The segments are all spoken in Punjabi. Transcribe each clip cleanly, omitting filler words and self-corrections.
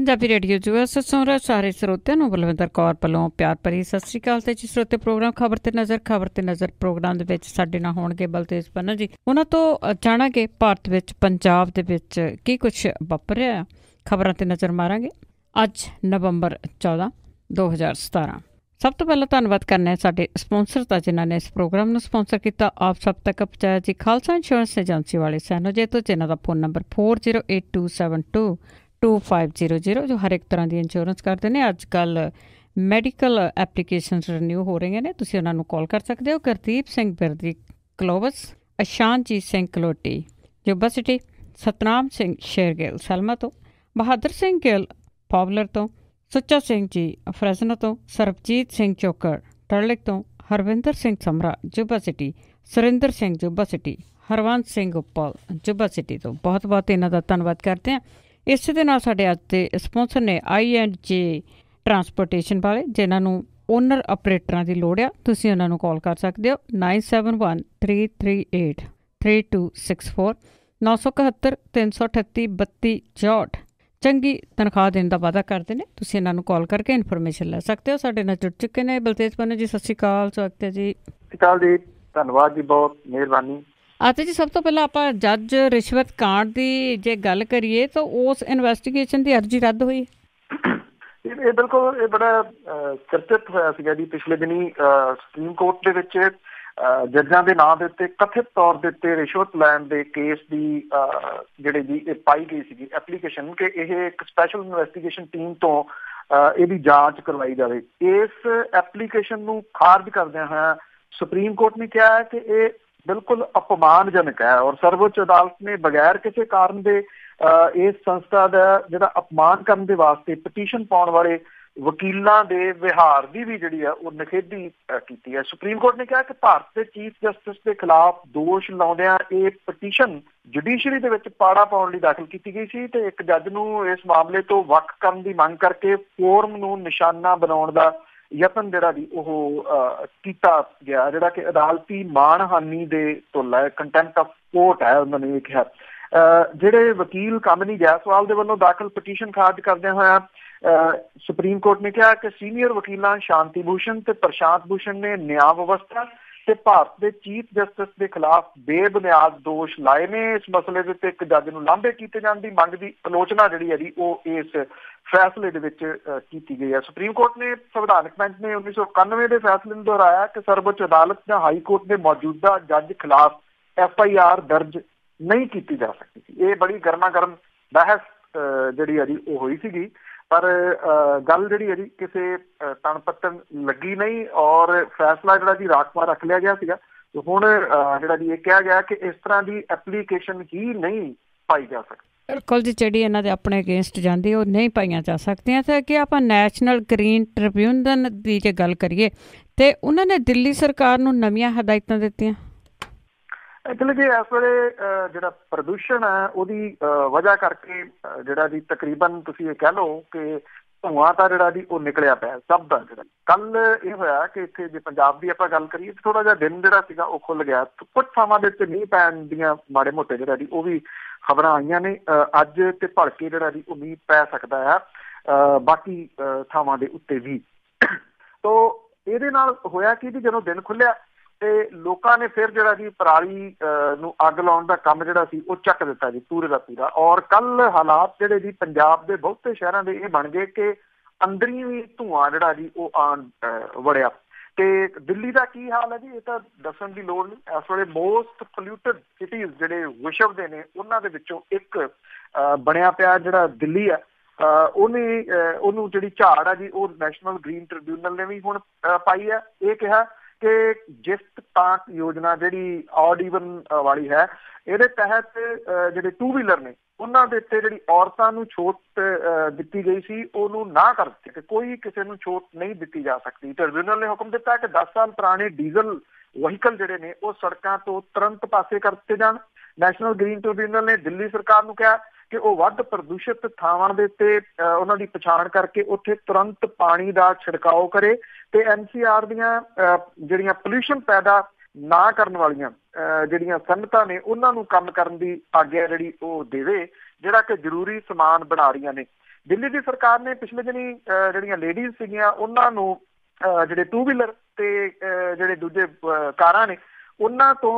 ਪੰਜਾਬੀ ਰੇਡੀਓ US ਸੁਣ ਰਹੇ ਸਾਰੇ ਸਰੋਤਿਆਂ ਨੂੰ ਬਲਵਿੰਦਰ ਕੌਰ ਵੱਲੋਂ ਪਿਆਰ ਭਰੀ ਸਤਿ ਸ਼੍ਰੀ ਅਕਾਲ। ਤੇ ਜੀ ਸਰੋਤੇ ਪ੍ਰੋਗਰਾਮ ਖਬਰ ਤੇ ਨਜ਼ਰ ਪ੍ਰੋਗਰਾਮ ਦੇ ਵਿੱਚ ਸਾਡੇ ਨਾਲ ਹੋਣਗੇ ਬਲਤੇਜ ਪੰਨਾ ਜੀ। ਉਹਨਾਂ ਤੋਂ ਜਾਣਾਂਗੇ ਭਾਰਤ ਵਿੱਚ ਪੰਜਾਬ ਦੇ ਵਿੱਚ ਕੀ ਕੁਛ ਵਾਪਰ ਰਿਹਾ। ਖਬਰਾਂ ਤੇ ਨਜ਼ਰ ਮਾਰਾਂਗੇ। ਅੱਜ ਨਵੰਬਰ 14 2017। ਸਭ ਤੋਂ ਪਹਿਲਾਂ ਧੰਨਵਾਦ ਕਰਨਾ ਹੈ ਸਾਡੇ ਸਪੋਂਸਰ ਦਾ ਜਿਨ੍ਹਾਂ ਨੇ ਇਸ ਪ੍ਰੋਗਰਾਮ ਨੂੰ ਸਪੋਂਸਰ ਕੀਤਾ। ਆਪ ਸਭ ਤੱਕ ਪਹੁੰਚਾਇਆ ਜੀ ਖਾਲਸਾ ਇੰਸ਼ੋਰੈਂਸ ਏਜੰਸੀ ਵਾਲੇ ਸੈਨੋਜੇ ਤੋਂ, ਜਿਨ੍ਹਾਂ ਦਾ ਫੋਨ ਨੰਬਰ 4082722500 ਜੋ ਹਰ ਇੱਕ ਤਰ੍ਹਾਂ ਦੀ ਇੰਸ਼ੋਰੈਂਸ ਕਰਦੇ ਨੇ। ਅੱਜ ਕੱਲ੍ਹ ਮੈਡੀਕਲ ਐਪਲੀਕੇਸ਼ਨਸ ਰਿਨਿਊ ਹੋ ਰਹੀਆਂ ਨੇ, ਤੁਸੀਂ ਉਹਨਾਂ ਨੂੰ ਕਾਲ ਕਰ ਸਕਦੇ ਹੋ। ਗੁਰਦੀਪ ਸਿੰਘ ਬਿਰਦੀ ਕਲੋਵਸ, ਅਸ਼ਾਨਜੀਤ ਸਿੰਘ ਕਲੋਟੀ ਜੁਬਾ ਸਿਟੀ, ਸਤਨਾਮ ਸਿੰਘ ਸ਼ੇਰਗਿੱਲ ਸਲਮਾ ਤੋਂ, ਬਹਾਦਰ ਸਿੰਘ ਗਿੱਲ ਪੋਬਲਰ ਤੋਂ, ਸੁੱਚਾ ਸਿੰਘ ਜੀ ਫਰੈਜ਼ਨੋ ਤੋਂ, ਸਰਬਜੀਤ ਸਿੰਘ ਚੋਕਰ ਟਰਲਿਕ ਤੋਂ, Harvinder Singh Samra Yuba City, Surinder Singh Yuba City, Harwant Singh Uppal Yuba City ਤੋਂ ਬਹੁਤ ਬਹੁਤ ਇਹਨਾਂ ਦਾ ਧੰਨਵਾਦ ਕਰਦੇ ਹਾਂ। ਇਸੇ ਦੇ ਨਾਲ ਸਾਡੇ ਅੱਜ ਦੇ ਸਪੋਂਸਰ ਨੇ I&J ਟਰਾਂਸਪੋਰਟੇਸ਼ਨ ਵਾਲੇ, ਜਿਨ੍ਹਾਂ ਨੂੰ ਓਨਰ ਆਪਰੇਟਰਾਂ ਦੀ ਲੋੜ ਆ। ਤੁਸੀਂ ਉਹਨਾਂ ਨੂੰ ਕਾਲ ਕਰ ਸਕਦੇ ਹੋ 9713383264 971 338 3264। ਚੰਗੀ ਤਨਖਾਹ ਦੇਣ ਦਾ ਵਾਅਦਾ ਕਰਦੇ ਨੇ। ਤੁਸੀਂ ਇਹਨਾਂ ਨੂੰ ਕਾਲ ਕਰਕੇ ਇਨਫੋਰਮੇਸ਼ਨ ਲੈ ਸਕਦੇ ਹੋ। ਸਾਡੇ ਨਾਲ ਜੁੜ ਚੁੱਕੇ ਨੇ ਬਲਤੇਜ ਪੰਨਾ ਜੀ। ਸਤਿ ਸ਼੍ਰੀ ਅਕਾਲ, ਸਵਾਗਤ ਹੈ ਜੀ। ਸਤਿ ਸ਼੍ਰੀ ਅਕਾਲ ਜੀ, ਧੰਨਵਾਦ ਜੀ, ਬਹੁਤ ਮਿਹਰਬਾਨੀ। ਅਤੇ ਜੀ ਸਭ ਤੋਂ ਪਹਿਲਾਂ ਆਪਾਂ ਜੱਜ ਰਿਸ਼ਵਤ ਕਾਂਡ ਦੀ ਜੇ ਗੱਲ ਕਰੀਏ ਤਾਂ ਉਸ ਇਨਵੈਸਟੀਗੇਸ਼ਨ ਦੀ ਅਰਜ਼ੀ ਰੱਦ ਹੋਈ। ਇਹ ਬਿਲਕੁਲ ਇਹ ਬੜਾ ਚਰਚਿਤ ਹੋਇਆ ਸੀਗਾ ਜੀ ਪਿਛਲੇ ਦਿਨੀ ਸੁਪਰੀਮ ਕੋਰਟ ਦੇ ਵਿੱਚ ਜੱਜਾਂ ਦੇ ਨਾਂ ਦੇ ਉੱਤੇ ਕਥਿਤ ਤੌਰ ਦੇ ਉੱਤੇ ਰਿਸ਼ਵਤ ਲੈਣ ਦੇ ਕੇਸ ਦੀ ਜਿਹੜੀ ਜੀ ਇਹ ਪਾਈ ਗਈ ਸੀਗੀ ਐਪਲੀਕੇਸ਼ਨ ਕਿ ਇਹ ਇੱਕ ਸਪੈਸ਼ਲ ਇਨਵੈਸਟੀਗੇਸ਼ਨ ਟੀਮ ਤੋਂ ਇਹਦੀ ਜਾਂਚ ਕਰਵਾਈ ਜਾਵੇ। ਇਸ ਐਪਲੀਕੇਸ਼ਨ ਨੂੰ ਖਾਰਜ ਕਰਦਿਆਂ ਹੋਇਆ ਸੁਪਰੀਮ ਕੋਰਟ ਨੇ ਕਿਹਾ ਹੈ ਕਿ ਇਹ ਬਿਲਕੁਲ ਅਪਮਾਨਜਨਕ ਹੈ ਔਰ ਸਰਵਉੱਚ ਅਦਾਲਤ ਨੇ ਬਗੈਰ ਕਿਸੇ ਕਾਰਨ ਦੇ ਇਸ ਸੰਸਥਾ ਦਾ ਜਿਹੜਾ ਅਪਮਾਨ ਕਰਨ ਦੇ ਵਾਸਤੇ ਪਟੀਸ਼ਨ ਪਾਉਣ ਵਾਲੇ ਵਕੀਲਾਂ ਦੇ ਵਿਹਾਰ ਦੀ ਵੀ ਜਿਹੜੀ ਆ ਉਹ ਨਿਖੇਧੀ ਕੀਤੀ ਹੈ। ਸੁਪਰੀਮ ਕੋਰਟ ਨੇ ਕਿਹਾ ਕਿ ਭਾਰਤ ਦੇ ਚੀਫ ਜਸਟਿਸ ਦੇ ਖਿਲਾਫ ਦੋਸ਼ ਲਾਉਂਦਿਆਂ ਇਹ ਪਟੀਸ਼ਨ ਜੁਡੀਸ਼ਰੀ ਦੇ ਵਿੱਚ ਪਾੜਾ ਪਾਉਣ ਲਈ ਦਾਖਲ ਕੀਤੀ ਗਈ ਸੀ ਤੇ ਇੱਕ ਜੱਜ ਨੂੰ ਇਸ ਮਾਮਲੇ ਤੋਂ ਵੱਖ ਕਰਨ ਦੀ ਮੰਗ ਕਰਕੇ ਫੋਰਮ ਨੂੰ ਨਿਸ਼ਾਨਾ ਬਣਾਉਣ ਦਾ ਯਤਨ ਜਿਹੜਾ ਜੀ ਉਹ ਕੀਤਾ ਗਿਆ, ਜਿਹੜਾ ਕਿ ਅਦਾਲਤੀ ਮਾਣਹਾਨੀ ਦੇ ਤੁੱਲ ਹੈ, ਕੰਟੈਂਪਟ ਆਫ ਕੋਰਟ ਹੈ ਉਹਨਾਂ ਨੇ ਇਹ ਕਿਹਾ। ਜਿਹੜੇ ਵਕੀਲ ਕਾਮਨੀ ਜਾਇਸਵਾਲ ਦੇ ਵੱਲੋਂ ਦਾਖਲ ਪਟੀਸ਼ਨ ਖਾਰਜ ਕਰਦਿਆਂ ਹੋਇਆ ਸੁਪਰੀਮ ਕੋਰਟ ਨੇ ਕਿਹਾ ਕਿ ਸੀਨੀਅਰ ਵਕੀਲਾਂ ਸ਼ਾਂਤੀ ਭੂਸ਼ਣ ਤੇ ਪ੍ਰਸ਼ਾਂਤ ਭੂਸ਼ਣ ਨੇ ਨਿਆਂ ਵਿਵਸਥਾ ਤੇ ਭਾਰਤ ਦੇ ਚੀਫ ਜਸਟਿਸ ਦੇ ਖਿਲਾਫ ਬੇਬੁਨਿਆਦ ਦੋਸ਼ ਲਾਏ ਨੇ। ਇਸ ਮਸਲੇ ਦੇ ਉੱਤੇ ਇੱਕ ਜੱਜ ਨੂੰ ਲਾਂਭੇ ਕੀਤੇ ਜਾਣ ਦੀ ਮੰਗ ਦੀ ਆਲੋਚਨਾ ਜਿਹੜੀ ਹੈ ਜੀ ਉਹ ਇਸ ਫੈਸਲੇ ਦੇ ਵਿੱਚ ਕੀਤੀ ਗਈ ਹੈ। ਸੁਪਰੀਮ ਕੋਰਟ ਨੇ ਸੰਵਿਧਾਨਕ ਬੈਂਚ ਨੇ 1991 ਦੇ ਫੈਸਲੇ ਨੂੰ ਦੁਹਰਾਇਆ ਕਿ ਸਰਵਉੱਚ ਅਦਾਲਤ ਜਾਂ ਹਾਈ ਕੋਰਟ ਦੇ ਮੌਜੂਦਾ ਜੱਜ ਖਿਲਾਫ FIR ਦਰਜ ਨਹੀਂ ਕੀਤੀ ਜਾ ਸਕਦੀ ਸੀ। ਇਹ ਬੜੀ ਗਰਮਾ ਗਰਮ ਬਹਿਸ ਜਿਹੜੀ ਹੈ ਜੀ ਉਹ ਹੋਈ ਸੀਗੀ, ਪਰ ਗੱਲ ਜਿਹੜੀ ਹੈ ਜੀ ਕਿਸੇ ਤਣ ਪੱਤਣ ਲੱਗੀ ਨਹੀਂ ਔਰ ਫੈਸਲਾ ਜਿਹੜਾ ਜੀ ਰਾਖਵਾਂ ਰੱਖ ਲਿਆ ਗਿਆ ਸੀਗਾ। ਤੇ ਹੁਣ ਜਿਹੜਾ ਜੀ ਇਹ ਕਿਹਾ ਗਿਆ ਕਿ ਇਸ ਤਰ੍ਹਾਂ ਦੀ ਐਪਲੀਕੇਸ਼ਨ ਹੀ ਨਹੀਂ ਪਾਈ ਜਾ ਸਕਦੀ। ਬਿਲਕੁਲ ਜੀ, ਜਿਹੜੀ ਇਹਨਾਂ ਦੇ ਆਪਣੇ ਅਗੇਂਸਟ ਜਾਂਦੀ ਉਹ ਨਹੀਂ ਪਾਈਆਂ ਜਾ ਸਕਦੀਆਂ। ਤੇ ਅੱਗੇ ਆਪਾਂ ਨੈਸ਼ਨਲ ਗ੍ਰੀਨ ਟ੍ਰਿਬਿਊਨਲ ਦੀ ਜੇ ਗੱਲ ਕਰੀਏ ਤੇ ਉਹਨਾਂ ਨੇ ਦਿੱਲੀ ਸਰਕਾਰ ਨੂੰ ਨਵੀਆਂ ਹਦਾਇਤਾਂ ਦਿੱਤੀਆਂ। ਐਕਚੁਅਲੀ ਜੀ ਇਸ ਵੇਲੇ ਜਿਹੜਾ ਪ੍ਰਦੂਸ਼ਣ ਹੈ ਉਹਦੀ ਵਜ੍ਹਾ ਕਰਕੇ ਜਿਹੜਾ ਜੀ ਤਕਰੀਬਨ ਤੁਸੀਂ ਇਹ ਕਹਿ ਲਓ ਕਿ ਧੂੰਆਂ ਤਾਂ ਜਿਹੜਾ ਜੀ ਉਹ ਨਿਕਲਿਆ ਪਿਆ ਸਭ ਦਾ। ਜਿਹੜਾ ਕੱਲ ਇਹ ਹੋਇਆ ਕਿ ਇੱਥੇ ਜੇ ਪੰਜਾਬ ਦੀ ਆਪਾਂ ਗੱਲ ਕਰੀਏ ਥੋੜਾ ਜਿਹਾ ਦਿਨ ਜਿਹੜਾ ਸੀਗਾ ਉਹ ਖੁੱਲ ਗਿਆ। ਕੁਝ ਥਾਵਾਂ ਦੇ ਉੱਤੇ ਮੀਂਹ ਪੈਣ ਦੀਆਂ ਮਾੜੇ ਮੋਟੇ ਜਿਹੜਾ ਜੀ ਉਹ ਵੀ ਖਬਰਾਂ ਆਈਆਂ ਨੇ। ਅੱਜ ਤੇ ਭਲਕੇ ਜਿਹੜਾ ਜੀ ਉਹ ਮੀਂਹ ਪੈ ਸਕਦਾ ਹੈ ਬਾਕੀ ਥਾਵਾਂ ਦੇ ਉੱਤੇ ਵੀ। ਤੋ ਇਹਦੇ ਨਾਲ ਹੋਇਆ ਕਿ ਜਦੋਂ ਦਿਨ ਖੁੱਲਿਆ ਤੇ ਲੋਕਾਂ ਨੇ ਫਿਰ ਜਿਹੜਾ ਜੀ ਪਰਾਲੀ ਨੂੰ ਅੱਗ ਲਾਉਣ ਦਾ ਕੰਮ ਜਿਹੜਾ ਸੀ ਉਹ ਚੱਕ ਦਿੱਤਾ ਜੀ ਪੂਰੇ ਦਾ ਪੂਰਾ। ਔਰ ਕੱਲ ਹਾਲਾਤ ਜਿਹੜੇ ਜੀ ਪੰਜਾਬ ਦੇ ਬਹੁਤੇ ਸ਼ਹਿਰਾਂ ਦੇ ਇਹ ਬਣ ਗਏ ਕਿ ਅੰਦਰੀ ਵੀ ਧੂੰਆਂ ਜਿਹੜਾ ਜੀ ਉਹ ਆਣ ਵੜਿਆ। ਤੇ ਦਿੱਲੀ ਦਾ ਕੀ ਹਾਲ ਹੈ ਜੀ ਇਹ ਤਾਂ ਦੱਸਣ ਦੀ ਲੋੜ ਨਹੀਂ। ਇਸ ਵੇਲੇ ਮੋਸਟ ਪੋਲਿਊਟਡ ਸਿਟੀਜ਼ ਜਿਹੜੇ ਵਿਸ਼ਵ ਦੇ ਨੇ ਉਹਨਾਂ ਦੇ ਵਿੱਚੋਂ ਇੱਕ ਬਣਿਆ ਪਿਆ ਜਿਹੜਾ ਦਿੱਲੀ ਹੈ। ਉਹਨੂੰ ਜਿਹੜੀ ਝਾੜ ਆ ਜੀ ਉਹ ਨੈਸ਼ਨਲ ਗ੍ਰੀਨ ਟ੍ਰਿਬਿਊਨਲ ਨੇ ਵੀ ਹੁਣ ਪਾਈ ਹੈ। ਇਹ ਕਿਹਾ ਕਿ ਜਿਸ ਤਾਂਕ ਯੋਜਨਾ ਜਿਹੜੀ ਆਡ ਈਵਨ ਵਾਲੀ ਹੈ ਇਹਦੇ ਤਹਿਤ ਜਿਹੜੇ 2 ਵੀਲਰ ਨੇ ਉਹਨਾਂ ਦੇ ਉੱਤੇ ਜਿਹੜੀ ਔਰਤਾਂ ਨੂੰ ਛੋਟ ਦਿੱਤੀ ਗਈ ਸੀ ਉਹਨੂੰ ਨਾ ਕਰ ਦਿੱਤੀ ਕਿ ਕੋਈ ਕਿਸੇ ਨੂੰ ਛੋਟ ਨਹੀਂ ਦਿੱਤੀ ਜਾ ਸਕਦੀ। ਟ੍ਰਿਬਿਊਨਲ ਨੇ ਹੁਕਮ ਦਿੱਤਾ ਕਿ 10 ਸਾਲ ਪੁਰਾਣੇ ਡੀਜ਼ਲ ਵਹੀਕਲ ਜਿਹੜੇ ਨੇ ਉਹ ਸੜਕਾਂ ਤੋਂ ਤੁਰੰਤ ਪਾਸੇ ਕਰ ਦਿੱਤੇ ਜਾਣ। ਨੈਸ਼ਨਲ ਗ੍ਰੀਨ ਟ੍ਰਿਬਿਊਨਲ ਨੇ ਦਿੱਲੀ ਸਰਕਾਰ ਨੂੰ ਕਿਹਾ ਕਿ ਉਹ ਵੱਧ ਪ੍ਰਦੂਸ਼ਿਤ ਥਾਵਾਂ ਦੇ ਉੱਤੇ ਉਹਨਾਂ ਦੀ ਪਛਾਣ ਕਰਕੇ ਉੱਥੇ ਤੁਰੰਤ ਪਾਣੀ ਦਾ ਛਿੜਕਾਓ ਕਰੇ ਤੇ NCR ਦੀਆਂ ਜਿਹੜੀਆਂ ਪੋਲਿਊਸ਼ਨ ਪੈਦਾ ਨਾ ਕਰਨ ਵਾਲੀਆਂ ਜਿਹੜੀਆਂ ਸਨਅਤਾਂ ਨੇ ਉਹਨਾਂ ਨੂੰ ਕੰਮ ਕਰਨ ਦੀ ਆਗਿਆ ਜਿਹੜੀ ਉਹ ਦੇਵੇ, ਜਿਹੜਾ ਕਿ ਜ਼ਰੂਰੀ ਸਮਾਨ ਬਣਾ ਰਹੀਆਂ ਨੇ। ਦਿੱਲੀ ਦੀ ਸਰਕਾਰ ਨੇ ਪਿਛਲੇ ਦਿਨੀ ਜਿਹੜੀਆਂ ਲੇਡੀਜ਼ ਸੀਗੀਆਂ ਉਹਨਾਂ ਨੂੰ ਜਿਹੜੇ 2 ਵੀਲਰ ਤੇ ਜਿਹੜੇ ਦੂਜੇ ਕਾਰਾਂ ਨੇ ਉਹਨਾਂ ਤੋਂ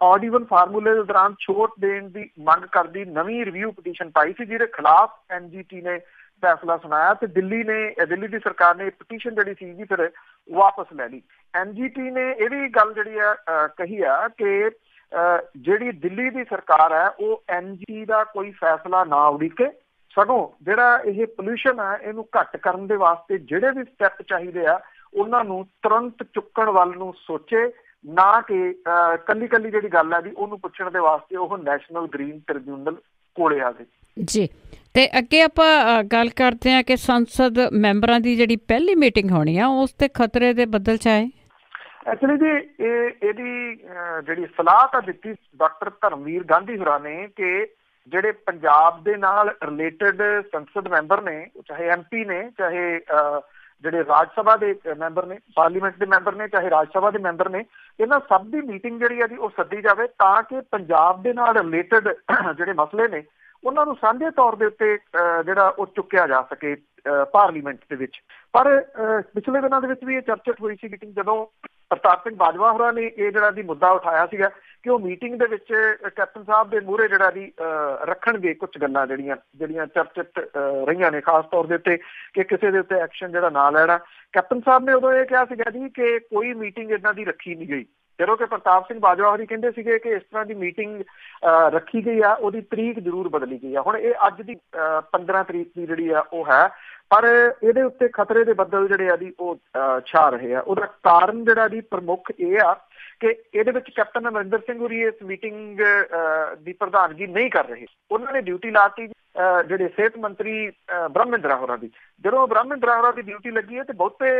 ਆਡ ਈਵਨ ਫਾਰਮੂਲੇ ਦੇ ਦੌਰਾਨ ਛੋਟ ਦੇਣ ਦੀ ਮੰਗ ਕਰਦੀ ਨਵੀਂ ਰਿਵਿਊ ਪਟੀਸ਼ਨ ਪਾਈ ਸੀ, ਜਿਹਦੇ ਖਿਲਾਫ ਐਨਜੀਟੀ ਨੇ ਫੈਸਲਾ ਸੁਣਾਇਆ ਤੇ ਦਿੱਲੀ ਦੀ ਸਰਕਾਰ ਨੇ ਪਟੀਸ਼ਨ ਜਿਹੜੀ ਸੀ ਫਿਰ ਵਾਪਸ ਲੈ ਲਈ। ਐਨਜੀਟੀ ਨੇ ਇਹ ਵੀ ਗੱਲ ਜਿਹੜੀ ਆ ਕਹੀ ਆ ਕਿ ਜਿਹੜੀ ਦਿੱਲੀ ਦੀ ਸਰਕਾਰ ਹੈ ਉਹ ਐਨਜੀਟੀ ਦਾ ਕੋਈ ਫੈਸਲਾ ਨਾ ਉਡੀਕੇ, ਸਗੋਂ ਜਿਹੜਾ ਇਹ ਪੋਲਿਊਸ਼ਨ ਹੈ ਇਹਨੂੰ ਘੱਟ ਕਰਨ ਦੇ ਵਾਸਤੇ ਜਿਹੜੇ ਵੀ ਸਟੈਪ ਚਾਹੀਦੇ ਆ ਉਹਨਾਂ ਨੂੰ ਤੁਰੰਤ ਚੁੱਕਣ ਵੱਲ ਨੂੰ ਸੋਚੇ, ਨਾ ਕਿ ਕੱਲੀ ਜਿਹੜੀ ਗੱਲ ਹੈ ਜੀ ਉਹਨੂੰ ਪੁੱਛਣ ਦੇ ਵਾਸਤੇ ਉਹ ਨੈਸ਼ਨਲ ਗ੍ਰੀਨ ਟ੍ਰਿਬਿਊਨਲ ਕੋਲੇ ਆ ਗਏ। ਜੀ ਤੇ ਅੱਗੇ ਆਪਾਂ ਗੱਲ ਕਰਦੇ ਹਾਂ ਕਿ ਸੰਸਦ ਮੈਂਬਰਾਂ ਦੀ ਜਿਹੜੀ ਪਹਿਲੀ ਮੀਟਿੰਗ ਹੋਣੀ ਆ ਉਸ ਤੇ ਖਤਰੇ ਦੇ ਬੱਦਲ ਚ ਆਏ। ਐਕਚੁਅਲੀ ਜੀ ਇਹਦੀ ਜਿਹੜੀ ਸਲਾਹ ਤਾਂ ਦਿੱਤੀ ਡਾਕਟਰ ਧਰਮਵੀਰ ਗਾਂਧੀ ਹੋਰਾਂ ਨੇ ਕਿ ਜਿਹੜੇ ਪੰਜਾਬ ਦੇ ਨਾਲ ਰਿਲੇਟਡ ਸੰਸਦ ਮੈਂਬਰ ਨੇ, ਚਾਹੇ MP ਨੇ, ਚਾਹੇ ਜਿਹੜੇ ਰਾਜ ਸਭਾ ਦੇ ਮੈਂਬਰ ਨੇ, ਪਾਰਲੀਮੈਂਟ ਦੇ ਮੈਂਬਰ ਨੇ, ਚਾਹੇ ਰਾਜ ਸਭਾ ਦੇ ਮੈਂਬਰ ਨੇ, ਇਹਨਾਂ ਸਭ ਦੀ ਮੀਟਿੰਗ ਜਿਹੜੀ ਹੈ ਜੀ ਉਹ ਸੱਦੀ ਜਾਵੇ ਤਾਂ ਕਿ ਪੰਜਾਬ ਦੇ ਨਾਲ ਰਿਲੇਟਡ ਜਿਹੜੇ ਮਸਲੇ ਨੇ ਉਹਨਾਂ ਨੂੰ ਸਾਂਝੇ ਤੌਰ ਦੇ ਉੱਤੇ ਜਿਹੜਾ ਉਹ ਚੁੱਕਿਆ ਜਾ ਸਕੇ ਪਾਰਲੀਮੈਂਟ ਦੇ ਵਿੱਚ। ਪਰ ਪਿਛਲੇ ਦਿਨਾਂ ਦੇ ਵਿੱਚ ਵੀ ਇਹ ਚਰਚਿਤ ਹੋਈ ਸੀ ਮੀਟਿੰਗ, ਜਦੋਂ ਪ੍ਰਤਾਪ ਸਿੰਘ ਬਾਜਵਾ ਹੋਰਾਂ ਨੇ ਇਹ ਜਿਹੜਾ ਦੀ ਮੁੱਦਾ ਉਠਾਇਆ ਸੀਗਾ ਕਿ ਉਹ ਮੀਟਿੰਗ ਦੇ ਵਿੱਚ ਕੈਪਟਨ ਸਾਹਿਬ ਦੇ ਮੂਹਰੇ ਜਿਹੜਾ ਦੀ ਰੱਖਣਗੇ ਕੁਝ ਗੱਲਾਂ ਜਿਹੜੀਆਂ ਚਰਚਿਤ ਰਹੀਆਂ ਨੇ, ਖਾਸ ਤੌਰ ਦੇ ਉੱਤੇ ਕਿ ਕਿਸੇ ਦੇ ਉੱਤੇ ਐਕਸ਼ਨ ਜਿਹੜਾ ਨਾ ਲੈਣਾ। ਕੈਪਟਨ ਸਾਹਿਬ ਨੇ ਉਦੋਂ ਇਹ ਕਿਹਾ ਸੀਗਾ ਜੀ ਕਿ ਕੋਈ ਮੀਟਿੰਗ ਇਹਨਾਂ ਦੀ ਰੱਖੀ ਨਹੀਂ ਗਈ, ਜਦੋਂ ਕਿ ਪ੍ਰਤਾਪ ਸਿੰਘ ਬਾਜਵਾ ਹੋਰੀ ਕਹਿੰਦੇ ਸੀਗੇ ਕਿ ਇਸ ਤਰ੍ਹਾਂ ਦੀ ਮੀਟਿੰਗ ਰੱਖੀ ਗਈ ਆ, ਉਹਦੀ ਤਰੀਕ ਜ਼ਰੂਰ ਬਦਲੀ ਗਈ ਆ। ਹੁਣ ਇਹ ਅੱਜ ਦੀ 15 ਤਰੀਕ ਦੀ ਜਿਹੜੀ ਆ ਉਹ ਹੈ, ਪਰ ਇਹਦੇ ਉੱਤੇ ਖਤਰੇ ਦੇ ਬੱਦਲ ਜਿਹੜੇ ਆ ਜੀ ਉਹ ਛਾ ਰਹੇ ਆ। ਉਹਦਾ ਕਾਰਨ ਜਿਹੜਾ ਜੀ ਪ੍ਰਮੁੱਖ ਇਹ ਆ ਕਿ ਇਹਦੇ ਵਿੱਚ ਕੈਪਟਨ ਅਮਰਿੰਦਰ ਸਿੰਘ ਹੋਰੀ ਇਸ ਮੀਟਿੰਗ ਦੀ ਪ੍ਰਧਾਨਗੀ ਨਹੀਂ ਕਰ ਰਹੇ। ਉਹਨਾਂ ਨੇ ਡਿਊਟੀ ਲਾਤੀ ਜਿਹੜੇ ਸਿਹਤ ਮੰਤਰੀ ਬ੍ਰਹਮ ਮਹਿੰਦਰਾ ਹੋਰਾਂ ਦੀ। ਜਦੋਂ ਬ੍ਰਹਮ ਮਹਿੰਦਰਾ ਹੋਰਾਂ ਦੀ ਡਿਊਟੀ ਲੱਗੀ ਹੈ ਤੇ ਬਹੁਤੇ